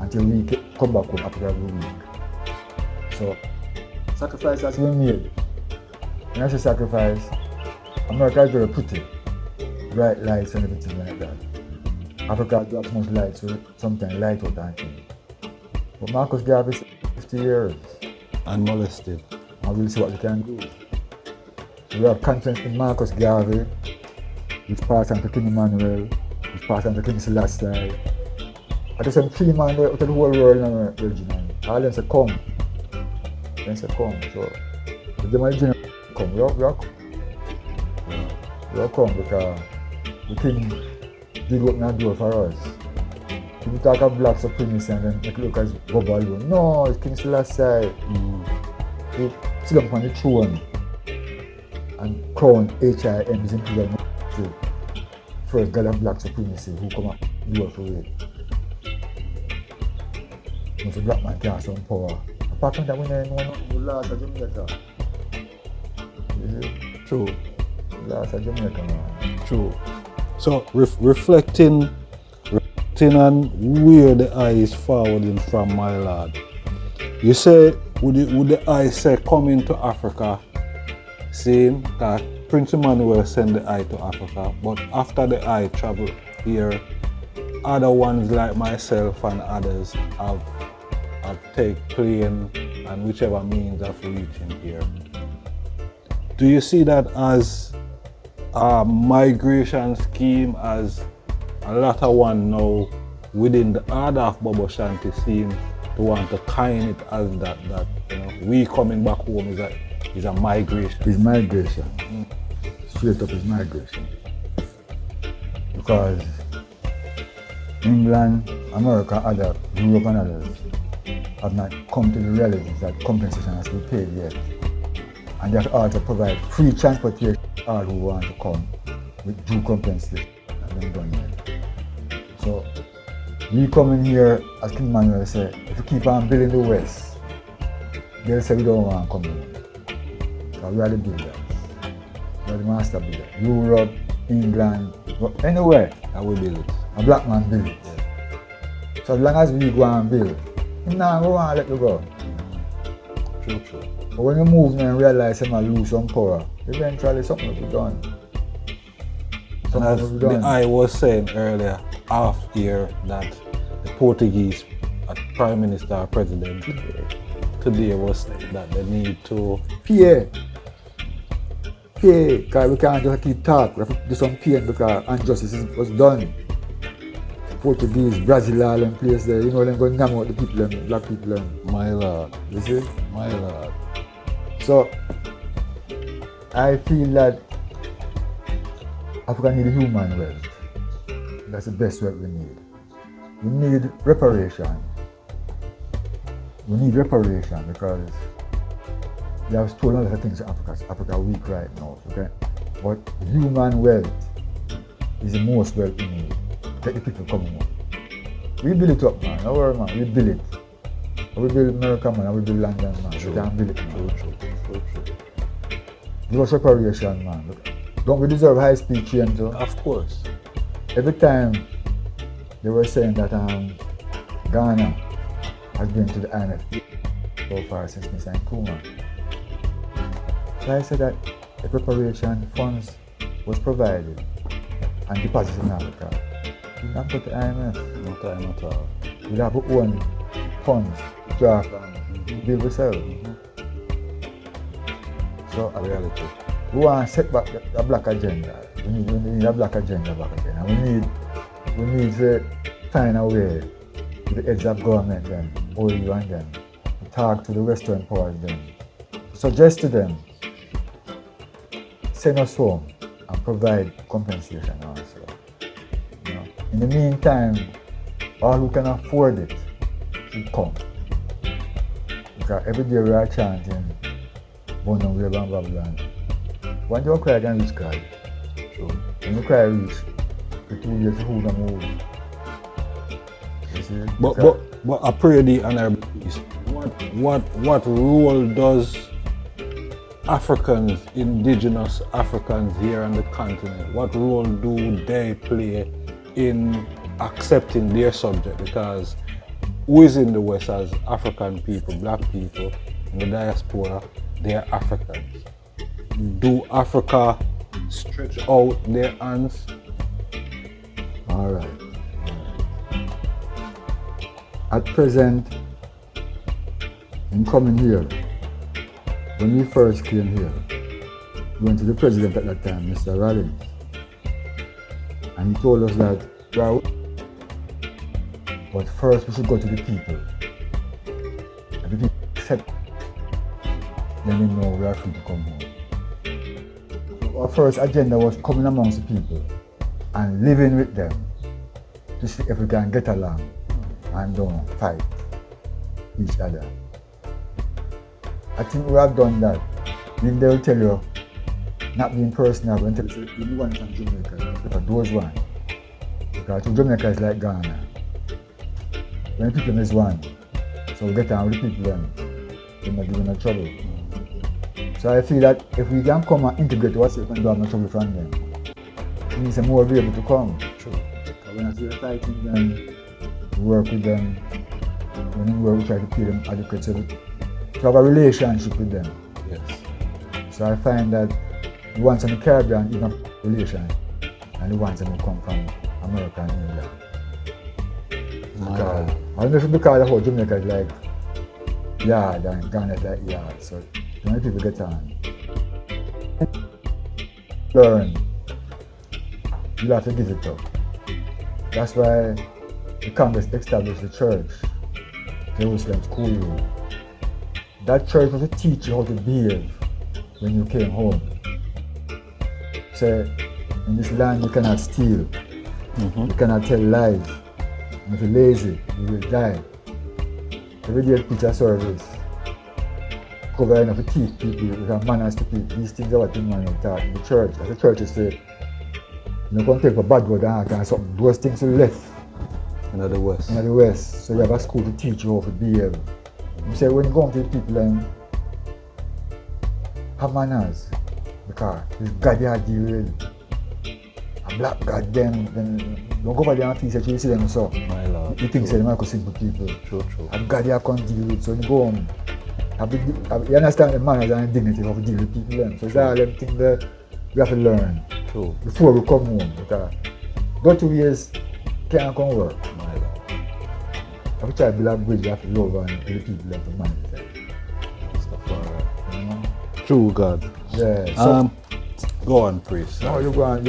[SPEAKER 1] Until we come back home, Africa will be weak. So, sacrifice has been made. When I say sacrifice, America is very pretty. Bright lights and everything like that. Africa drops much light, so sometimes light out and things. But Marcus Garvey is 50 years.
[SPEAKER 2] Unmolested.
[SPEAKER 1] And we'll see what we can do. So we have confidence in Marcus Garvey, which passed on to King Emmanuel, which passed on to King Selassie. I just say 3 man out of the whole world now, Virgin. All them say come. Them say come. So if them are come, we are come because the king did open a door for us. People talk of black supremacy and then make it look as bubble alone. No, it's King Selassie. He sit up on the throne and crown HIM, his imperial majesty, first god of black supremacy who come up do it for it. Once a black man can have some power. Apart from that, we don't know the last of Jamaica.
[SPEAKER 2] True.
[SPEAKER 1] Last of Jamaica, man.
[SPEAKER 2] True. So reflecting on where the eye is forwarding from, my lord. You say, would the eye say coming to Africa, saying that Prince Emmanuel sent the eye to Africa, but after the eye travel here, other ones like myself and others have take plane and whichever means of reaching here. Do you see that as a migration scheme, as a lot of one now within the order of Bobo Shanti seem to want to kind it as that you know, we coming back home is It's a migration.
[SPEAKER 1] It's migration. Straight up is migration. Because England, America, Europe and others have not come to the reality that compensation has to be paid yet. And they have to also provide free transportation to all who want to come with due compensation. And them done yet. So we come in here, as King Manuel said, if you keep on building the West, they'll say we don't want to come in. Because we are the builders. We are the master builders. Europe, England, anywhere.
[SPEAKER 2] And we build it.
[SPEAKER 1] A black man build it. So as long as we go and build, he not go and let you go.
[SPEAKER 2] True.
[SPEAKER 1] But when you move now and realize you might lose some power, eventually something will be done.
[SPEAKER 2] And as I was saying earlier, off here, that the Portuguese Prime Minister or President today was saying that they need to
[SPEAKER 1] pay, because we can't just keep talking, we have to do some pain because injustice was done. Portuguese, Brazil, all them place there, you know, they're going to name out the people, them, black people. Them.
[SPEAKER 2] My lord.
[SPEAKER 1] You see?
[SPEAKER 2] My lord.
[SPEAKER 1] So, I feel that Africa needs human wealth. That's the best wealth we need. We need reparation. We need reparation because they have stolen a lot of things in Africa. Africa is weak right now. Okay? But human wealth is the most wealth we need. Let the people come home. We build it up, man. Don't worry, man. We build it. We build America, man, and we build London, man.
[SPEAKER 2] True.
[SPEAKER 1] We can build it, man.
[SPEAKER 2] True.
[SPEAKER 1] Give us reparation, man. Look, don't we deserve high-speed train too?
[SPEAKER 2] Of course.
[SPEAKER 1] Every time they were saying that Ghana has been to the IMF so far since Mr. Nkrumah. So I said that the preparation funds was provided and deposited in Africa. We not go to IMF.
[SPEAKER 2] No time at all.
[SPEAKER 1] We have our own funds, draft and build ourselves. So
[SPEAKER 2] A reality.
[SPEAKER 1] we want to set back the black agenda. We need a black agenda back again. And we need to find a way to the heads of government then, OU and them, to talk to the Western powers then, to suggest to them, send us home and provide compensation also. You know? In the meantime, all who can afford it should come. Because every day we are chanting, Bono, Wave and Babylon. When you cry, can reach God.
[SPEAKER 2] True.
[SPEAKER 1] When you cry, reach, the 2 years who don't move. You see?
[SPEAKER 2] But I pray the honorable priest, what role does Africans, indigenous Africans here on the continent, what role do they play in accepting their subject? Because who is in the West as African people, black people, in the diaspora, they are Africans. Do Africa stretch out their hands?
[SPEAKER 1] All right. At present, in coming here, when we first came here, we went to the president at that time, Mr. Rollins, and he told us that, well, but first we should go to the people. If the people accept, then they know we are free to come home. So our first agenda was coming amongst the people and living with them to see if we can get along and don't fight each other. I think we have done that. Then they'll tell you, not being personal, but they'll tell you, you want from Jamaica, for those one. Because Jamaica is like Ghana. When people is one, so we get on with the people then, they're not giving no trouble. So I feel that if we can come and integrate ourselves and don't have no trouble from them, it means more will be able to come.
[SPEAKER 2] True.
[SPEAKER 1] Because when I see fighting them, work with them, when we work, we try to pay them adequate to have a relationship with them.
[SPEAKER 2] Yes.
[SPEAKER 1] So I find that the ones in the Caribbean even have a relation, and the ones that come from America and England. I don't know if it's because the whole Jamaica is like yard and Ghana is like yard, so many people get on. Learn. You have to give it up. That's why the Congress established the church, Jerusalem School. That church was to teach you how to behave when you came home. Say, in this land you cannot steal, you cannot tell lies. And if you're lazy, you will die. Every day preach a service. Cover enough to teach people, you have manners to people. These things are what things man taught in the church. As the church is say, you don't take a bad word and something. Those things are left.
[SPEAKER 2] In the West.
[SPEAKER 1] In the West. So you have a school to teach you how to behave. You say when you go to the people and have manners, because this God you deal with. A black God then don't go over there and think that you see them so.
[SPEAKER 2] My Lord.
[SPEAKER 1] You think say them are simple people.
[SPEAKER 2] True.
[SPEAKER 1] A God you can't deal with. So when you go home, you understand the manners and the dignity of dealing with people then. So it's all them things that we have to learn.
[SPEAKER 2] True.
[SPEAKER 1] Before we come home. Because go 2 years can't come work.
[SPEAKER 2] My Lord.
[SPEAKER 1] If you try to build a bridge, you have to love and the people have to manage it.
[SPEAKER 2] RASTAFARI.
[SPEAKER 1] You know?
[SPEAKER 2] True God.
[SPEAKER 1] Yeah. So,
[SPEAKER 2] go on, priest.
[SPEAKER 1] no, you go on.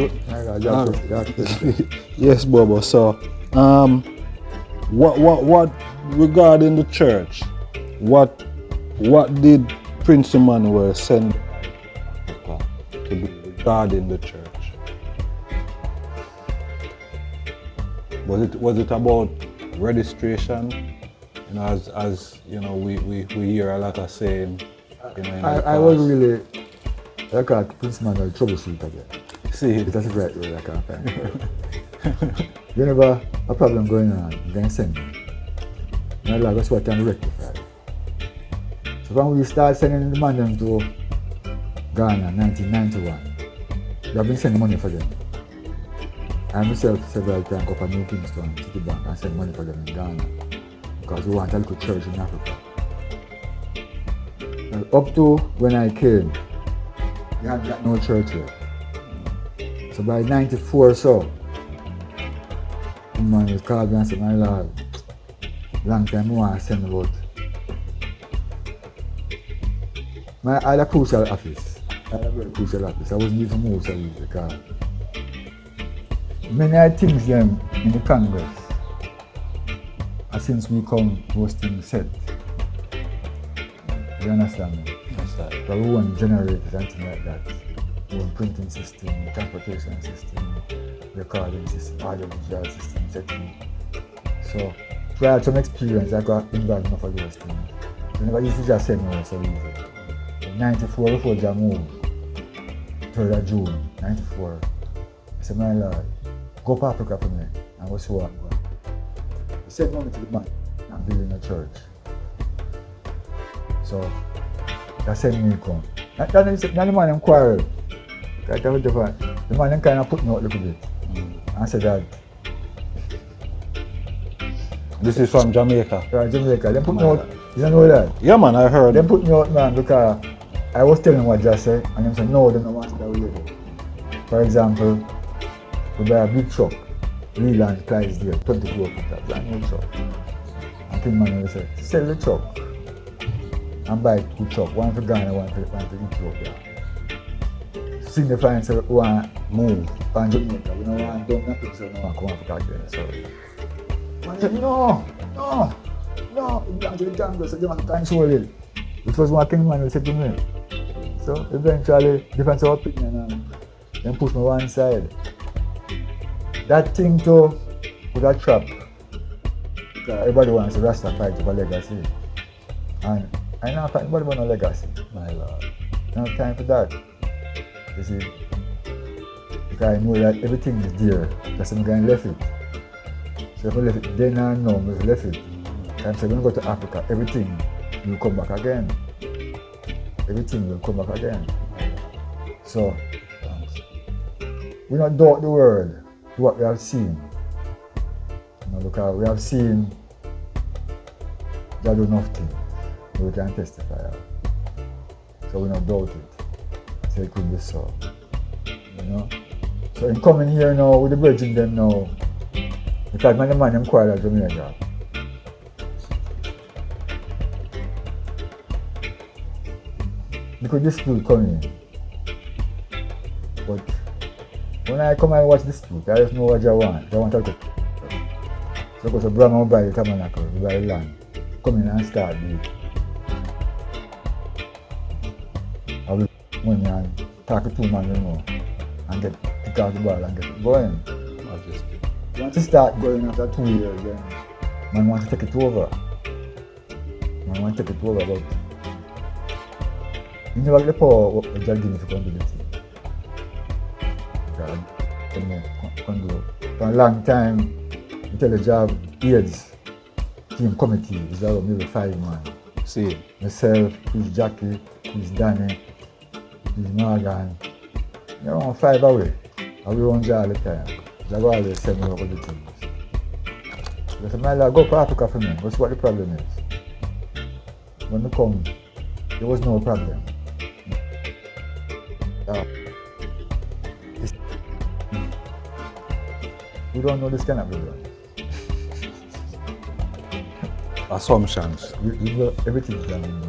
[SPEAKER 2] Yes, Bobo. So, what regarding the church? What did Prince Emmanuel send Africa to do regarding the church? Was it about registration? You know, as you know, we hear a lot of saying. You know,
[SPEAKER 1] I was really, I called Prince Emmanuel troubleshooter again.
[SPEAKER 2] See,
[SPEAKER 1] That's a great word I can't find. Whenever a problem going on, you can send me. And I like, that's what I'm rectified. So when we start sending the money to Ghana in 1991, we have been sending money for them. I myself several times go up to New Kingston, Citibank, and send money for them in Ghana. Because we want a little church in Africa. And up to when I came, we had got no church yet. So by 94 or so, the man was called me and said, my Lord, long time I want to send about. I had a crucial office. I had a very crucial office. I wasn't even moved so easy because many things them in the Congress, and since we come, those things set. You understand me?
[SPEAKER 2] yes, sir.
[SPEAKER 1] But we want generators and things like that. We want printing system, transportation system, recording system, audiovisual system, setting. So I had some experience, I got involved enough of those things. Whenever you just send me so easy. In 94, before I moved, 3rd of June, 94, I said, my Lord, go to Africa for me, and we'll see what I'm going. He said money to the man, I'm building a church. So, that sent me come. Now the man quarrel. The man kind of put me out a little bit. And said that.
[SPEAKER 2] This is from Jamaica.
[SPEAKER 1] Right, Jamaica. They put me out. You don't know that?
[SPEAKER 2] Yeah, man, I heard.
[SPEAKER 1] They put me out, man, because I was telling what Just said, and they said, no, they don't want that we do. For example, we buy a big truck, Leland Clydesdale, 24 foot, brand new truck. And King Manuel said, sell the truck and buy 2 trucks, one for Ghana, one for Ethiopia. Signifying say we want to move from Jamaica. We don't want to do nothing, so we don't want to come Africa again. So man said, no, it belongs to the Congress, so they want to control it. It was what King Manuel said to me. So eventually, different opinion and then push me one side. That thing too was a trap. Because everybody wants a RASTAFARI to have a legacy. And I don't think anybody want no legacy.
[SPEAKER 2] My Lord.
[SPEAKER 1] I don't have time for that. You see? Because I know that everything is there. That's why I'm going to left it. So if I left it then and now, I left it. And so when I go to Africa, everything will come back again. Everything will come back again. So, we not doubt the word, what we have seen. You know, because we have seen God do nothing, we can testify of. So we not doubt it. So it could be so. You know? So in coming here now, with the bridging them now, because the man inquired at Jamaica. Because this dispute coming in. But when I come and watch this dispute, I just know what I want. I want to go. So go to Brahma buy the tabernacle, buy the land. Come in and start it. I will money and talk to 2 man, you know, and pick out the ball and get it going.
[SPEAKER 2] Majesty.
[SPEAKER 1] Once you start going after 2 years, then man want to take it over. Man want to take it over, but you never get the power of the give me for continuity. God, can do. For a long time, you tell the job AIDS team committee is around maybe 5 man.
[SPEAKER 2] See.
[SPEAKER 1] Myself, he's Jackie, he's Danny, he's Morgan. You know, 5 away. And we run there all the time. They go always send me over the things. They say, my lad, go to Africa for me. That's what the problem is. When they come, there was no problem. We don't know this cannot be done.
[SPEAKER 2] Assumptions.
[SPEAKER 1] We know everything can be done.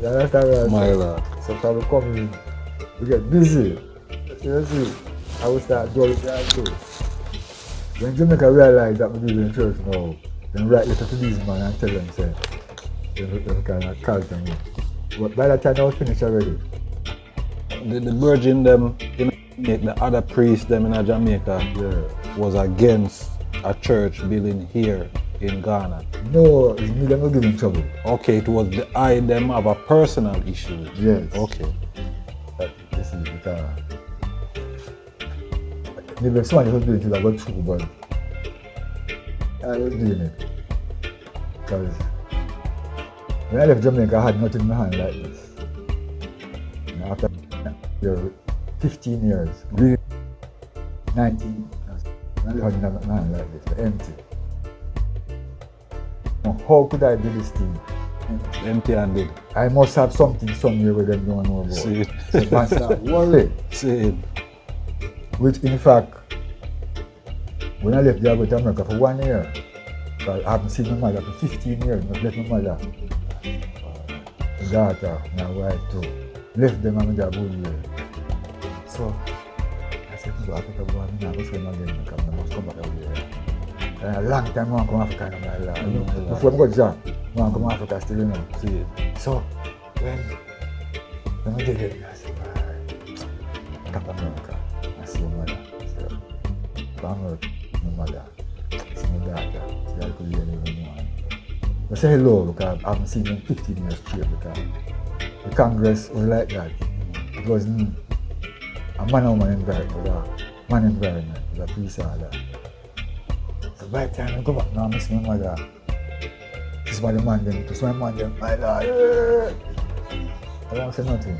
[SPEAKER 1] That's how
[SPEAKER 2] My lord.
[SPEAKER 1] sometimes we come in, we get busy. You see, I will start doing that too. When Jamaica realize that we do in church now, then write letter to these man and tell them, say, they kind of call them. But by the time I was finished already.
[SPEAKER 2] The Virgin them, the other priests them in Jamaica was against a church building here in Ghana.
[SPEAKER 1] No, it's me them not giving trouble.
[SPEAKER 2] Okay, it was the I them have a personal issue.
[SPEAKER 1] Yes.
[SPEAKER 2] Okay.
[SPEAKER 1] This is because maybe somebody was doing it I got through, but I was doing it. Because when I left Jamaica, I had nothing in my hand like this. And after 15 years, really 19, I had nothing in my hand like this, empty. Now, how could I do this thing?
[SPEAKER 2] Empty-handed.
[SPEAKER 1] I must have something somewhere where they don't know about.
[SPEAKER 2] See it.
[SPEAKER 1] So man start worry.
[SPEAKER 2] See it.
[SPEAKER 1] Which in fact, when I left there, I went to America for 1 year. Because I haven't seen my mother for 15 years. I left my mother, my daughter, my wife too. Left them and my job all year. So I said, to Africa, boy, I'm not going to again because I must come back over here. And a long time I want to come to Africa in my life. Before I go to job, I want to come to Africa still, you know.
[SPEAKER 2] See it.
[SPEAKER 1] So when I did it, I said, I come to America. I see your mother. I said, come to my mother. See my daughter. See I could hear them anymore. I say hello because I haven't seen them 15 years straight because the Congress was like that. It was a man and woman environment, a man environment, with a peace and all that. So by the time I go back now, I miss my mother. This is what the man them, this my man them, my lord. I don't say nothing.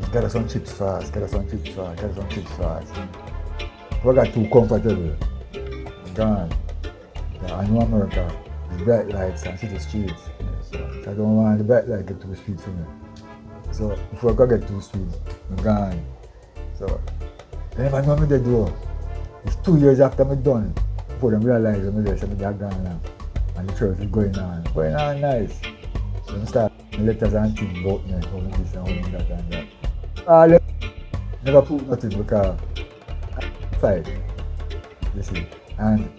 [SPEAKER 1] Just get us some chips fast, get us some chips fast, get us some chips fast. If I got too comfortable, gone. I know America, the bright lights and city streets. So I don't want the bright light get to the streets for me. So before I go get to the streets, I'm gone. So they never know me they do. It's 2 years after I'm done before them realize I'm there, so they're gone now. And the church is going on nice. So I start letters and things about me, how this and how that and that. I never put nothing because I fight, you see. And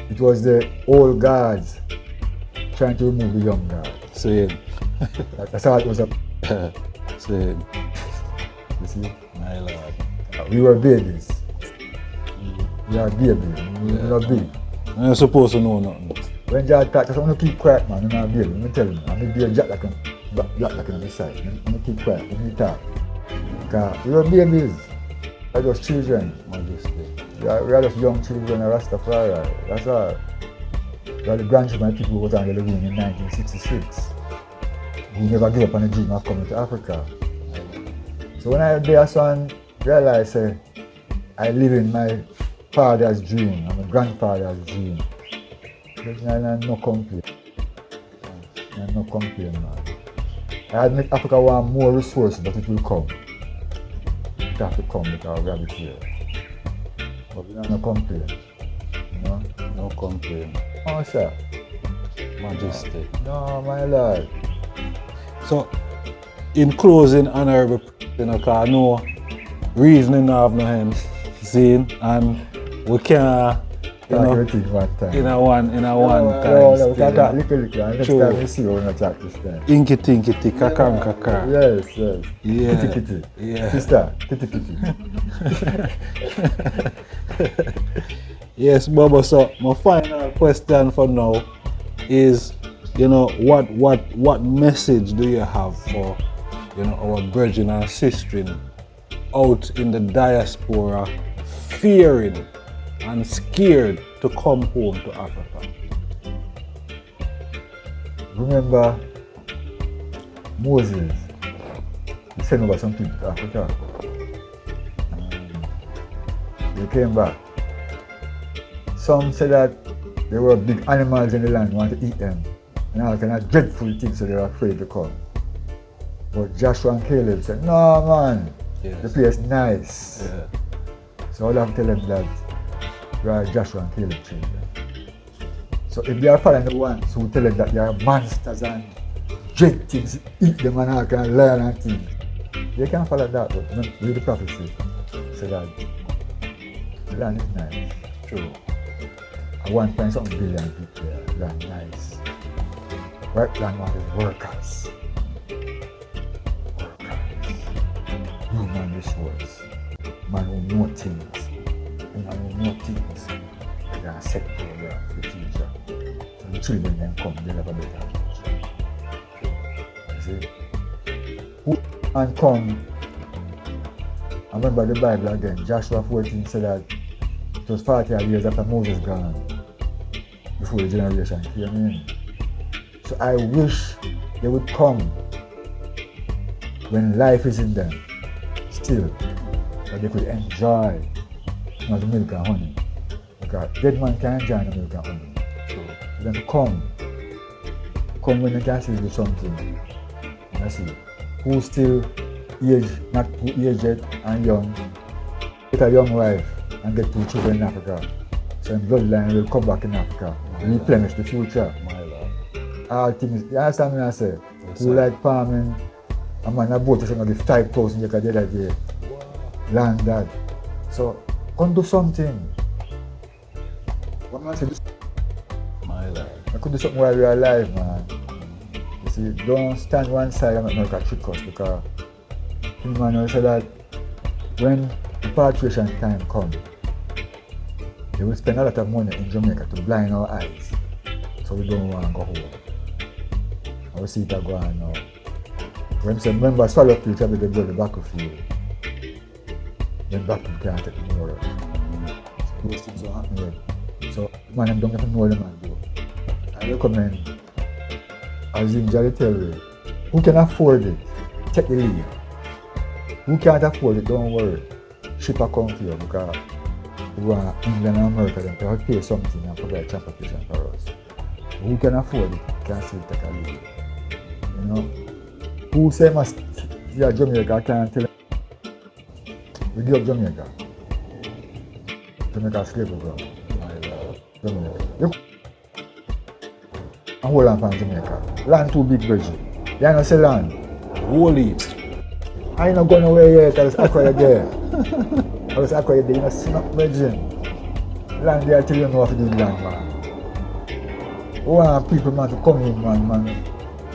[SPEAKER 1] it was the old guards trying to remove the young guard.
[SPEAKER 2] See it.
[SPEAKER 1] That's how it was up.
[SPEAKER 2] See it.
[SPEAKER 1] You see?
[SPEAKER 2] My lord.
[SPEAKER 1] We were babies. We are babies. We were not big.
[SPEAKER 2] You're supposed to know nothing.
[SPEAKER 1] When George talk, just want to keep quiet, man. You're not baby. Let me tell you, I'm be a jack like on the side. Let me keep quiet. Let me talk. Because we were babies. We are just children.
[SPEAKER 2] Majesty.
[SPEAKER 1] We are just young children of RASTAFARI. That's all. We are the grandchildren of people who was on the living in 1966. Who never gave up on the dream of coming to Africa. So when I there, son, realized I live in my father's dream and my grandfather's dream. I no complaint. I no complaint, man. I admit Africa want more resources, but it will come. It have to come because we have it here. But we don't no complaint. You know?
[SPEAKER 2] No complaint.
[SPEAKER 1] Oh, sir.
[SPEAKER 2] Majesty.
[SPEAKER 1] No, my lord.
[SPEAKER 2] So, in closing, Honorable President, because I know reasoning I have no hand, seeing, and we can't
[SPEAKER 1] everything one time.
[SPEAKER 2] In a one time.
[SPEAKER 1] No, we can talk little. And next time we see you, we're not talk this time.
[SPEAKER 2] Inky tinky tick, kakang kaka.
[SPEAKER 1] Yes.
[SPEAKER 2] Yeah.
[SPEAKER 1] Kitty kitty.
[SPEAKER 2] Yeah.
[SPEAKER 1] Sister, kitty kitty.
[SPEAKER 2] Yes, Baba. So my final question for now is, what message do you have for, our brethren and sisters out in the diaspora, fearing and scared to come home to Africa?
[SPEAKER 1] Remember Moses, he sent over some people to Africa. They came back. Some said that there were big animals in the land, wanted to eat them. And all kind of dreadful things, so they were afraid to come. But Joshua and Caleb said, no man, the place nice.
[SPEAKER 2] Yeah.
[SPEAKER 1] So I'll have to tell them that we are Joshua and Caleb children. So if they are following the ones who tell them that they are monsters and dread things, eat them and all kind of lion and things, they can't follow that, but read the prophecy. So that the land is nice.
[SPEAKER 2] True.
[SPEAKER 1] At 1.something billion people there, land nice. Right land wanted workers. Human resource. Man who know things. Man who know things. They can set program for the future. So the children then come, they'll have a better future. You see? Who and come, I remember the Bible again, Joshua 14 said that it was 40 years after Moses gone, before the generation came in. So I wish they would come when life is in them, still, that they could enjoy not the milk and honey. Because dead man can't enjoy the milk and honey. So then to come when they can still do something. And I see who still not too aged and young, get a young wife and get 2 children in Africa. So the bloodline will come back in Africa, replenish the future. All things, you understand me I say?
[SPEAKER 2] Yes,
[SPEAKER 1] Who like farming, a man a boat is going to give 5,000 acres the other day. Wow. Land that. So, come do something. What man say?
[SPEAKER 2] My lord.
[SPEAKER 1] I could do something while we are alive, man. You see, don't stand one side and not make a trick us, because Emmanuel said that when repatriation time comes, they will spend a lot of money in Jamaica to blind our eyes. So we don't want to go home. I will see it go on now. When some members swallow field, they go to the battlefield. Then back to can't take the moral. So those things don't happen yet. So man, don't get to know them and do. I recommend, as in Jolly tell you, who can afford it, take the lead. Who can't afford it, don't worry. Ship a come here, because we want England and America them to pay something and provide transportation for us. Who can afford it can still take a lead. You know? Who say must see a Jamaica can't tell them. We give up Jamaica. Jamaica slave program. Jamaica. And hold on from Jamaica. Land too big, Bridget. You don't say land.
[SPEAKER 2] Holy.
[SPEAKER 1] I ain't not going away yet. I was acquired there. I was acquired there. You know, snap, Bridget. Land there till you know what to do with land, man. We want people, man, to come in, man,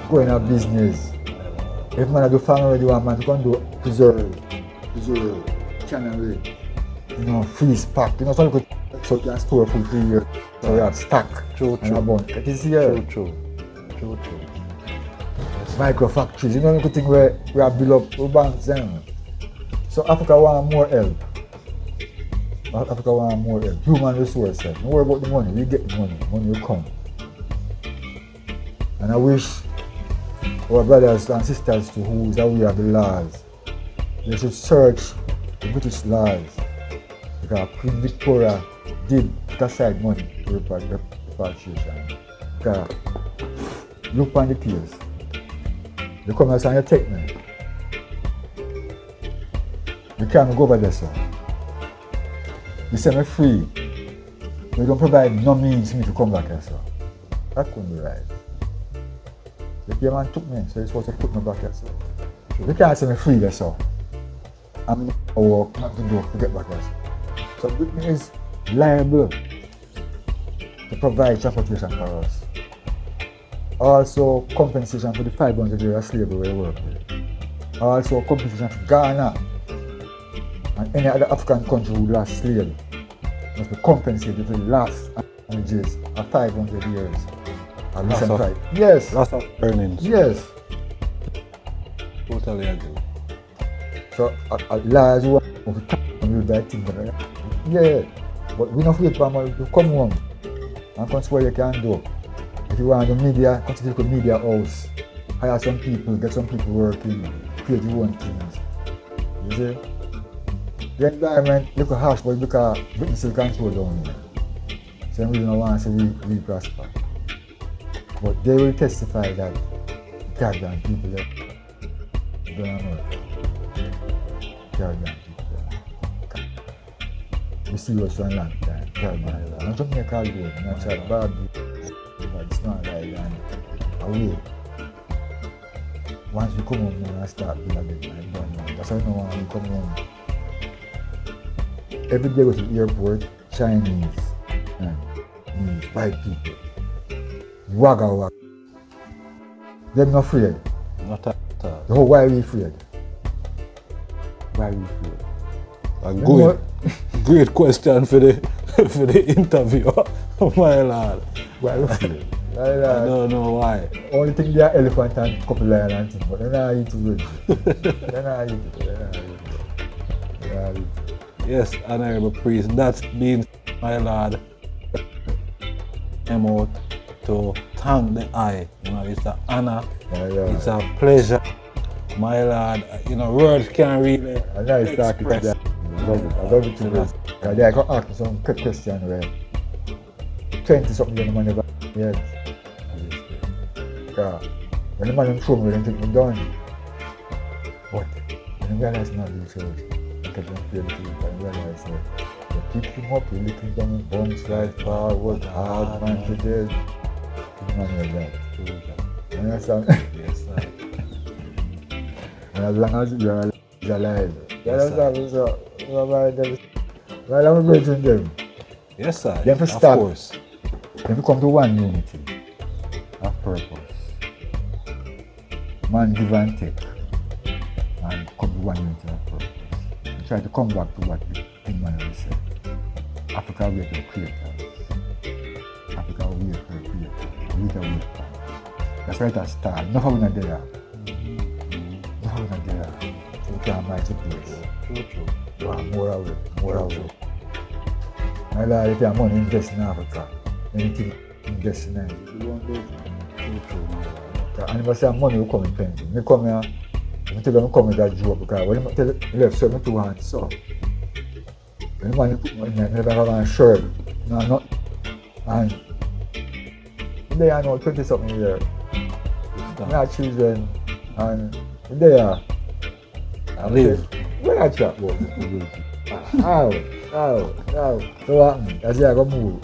[SPEAKER 1] go in a business. If man do farm you want man to come do preserve, cannery, freeze pack. Some people so you can store food for you, so you have stock.
[SPEAKER 2] True.
[SPEAKER 1] It is here.
[SPEAKER 2] True.
[SPEAKER 1] Micro factories, you good thing where we have built up banks then. So Africa want more help. Human resources. Don't worry about the money, we get the money will come. And I wish our brothers and sisters to who is aware of the laws, they should search the British laws, because Queen Victoria did put aside money for repatriation. Because look on the case. You come and you take me. You can't go over there, sir. You set me free. You don't provide no means for me to come back here, sir. That couldn't be right. The peer man took me, so he's supposed to put me back here, sir. You can't set me free there, sir. I'm not to work, not to do to get back here, sir. So Britain is liable to provide transportation for us. Also compensation for the 500 years of slavery we work with. Also compensation for Ghana and any other African country who lost slaves must be compensated for the loss of damages of 500 years.
[SPEAKER 2] Loss of,
[SPEAKER 1] yes.
[SPEAKER 2] Loss of earnings.
[SPEAKER 1] Yes.
[SPEAKER 2] Totally agree.
[SPEAKER 1] So a large one of the time will buy things. Yeah. But we don't wait for them to come home and come see what you can do. If you want the media, come to the media house. Hire some people, get some people working, create your own things. You see? The environment look harsh, but because Britain still control down here. So we don't want to see we prosper. But they will testify that Caribbean people are going to America. Caribbean people. We see us for a long time. Caribbean. Not Jamaica alone, not Chad Barbados, but Small Island, away. Once we come home now and start building again, that's how I know when we come home. Every day we go to the airport, Chinese and white people. Wagga wagga. They're not afraid.
[SPEAKER 2] Not at all.
[SPEAKER 1] So why are we afraid? Why are we afraid?
[SPEAKER 2] Great question for the interview, my lord.
[SPEAKER 1] Why are we afraid?
[SPEAKER 2] I don't know why.
[SPEAKER 1] Only thing they are elephant and couple lion and things, but they're not eating it. They're not eating it.
[SPEAKER 2] Yes, Honorable Priest, that's been, my lord, I'm out to thank the eye. You know, it's an honor, it's a pleasure. My lord, you know, words can't really
[SPEAKER 1] I know it's talking to that. I love it too much. I got ask me some quick question where 20 something young man never yet. When the man throw me, they think me done. But when I realize not the church, I kept on feeling it and realize that you pick him up, you lick him down in bombs right forward, hard man to dead. The man like that. You understand?
[SPEAKER 2] Yes, sir.
[SPEAKER 1] And as long as you're alive. You understand? So, well, I'm breaking them.
[SPEAKER 2] Yes, sir.
[SPEAKER 1] Then to
[SPEAKER 2] of
[SPEAKER 1] start,
[SPEAKER 2] course.
[SPEAKER 1] then we come to one unity of purpose. Man give and take. And come to one unity of purpose. And try to come back to what the thing man always said. Africa wait for creators. Africa wait for creators. Wait and wait for. That's why it start. Enough of them there. Enough of them there. So we can't buy the place.
[SPEAKER 2] True.
[SPEAKER 1] Wow, more away. My lord, if you have money, invest in Africa. Anything, invest in it. And if I say money will come in plenty. I come here, I tell them I come with that joke because when I tell you left, so I two hands, so. When the money put money in, I never have a shirt. No, not. And they are now 20 something years. I have children, and they are.
[SPEAKER 2] I live.
[SPEAKER 1] Where I chat about? How? So what? I say I go move.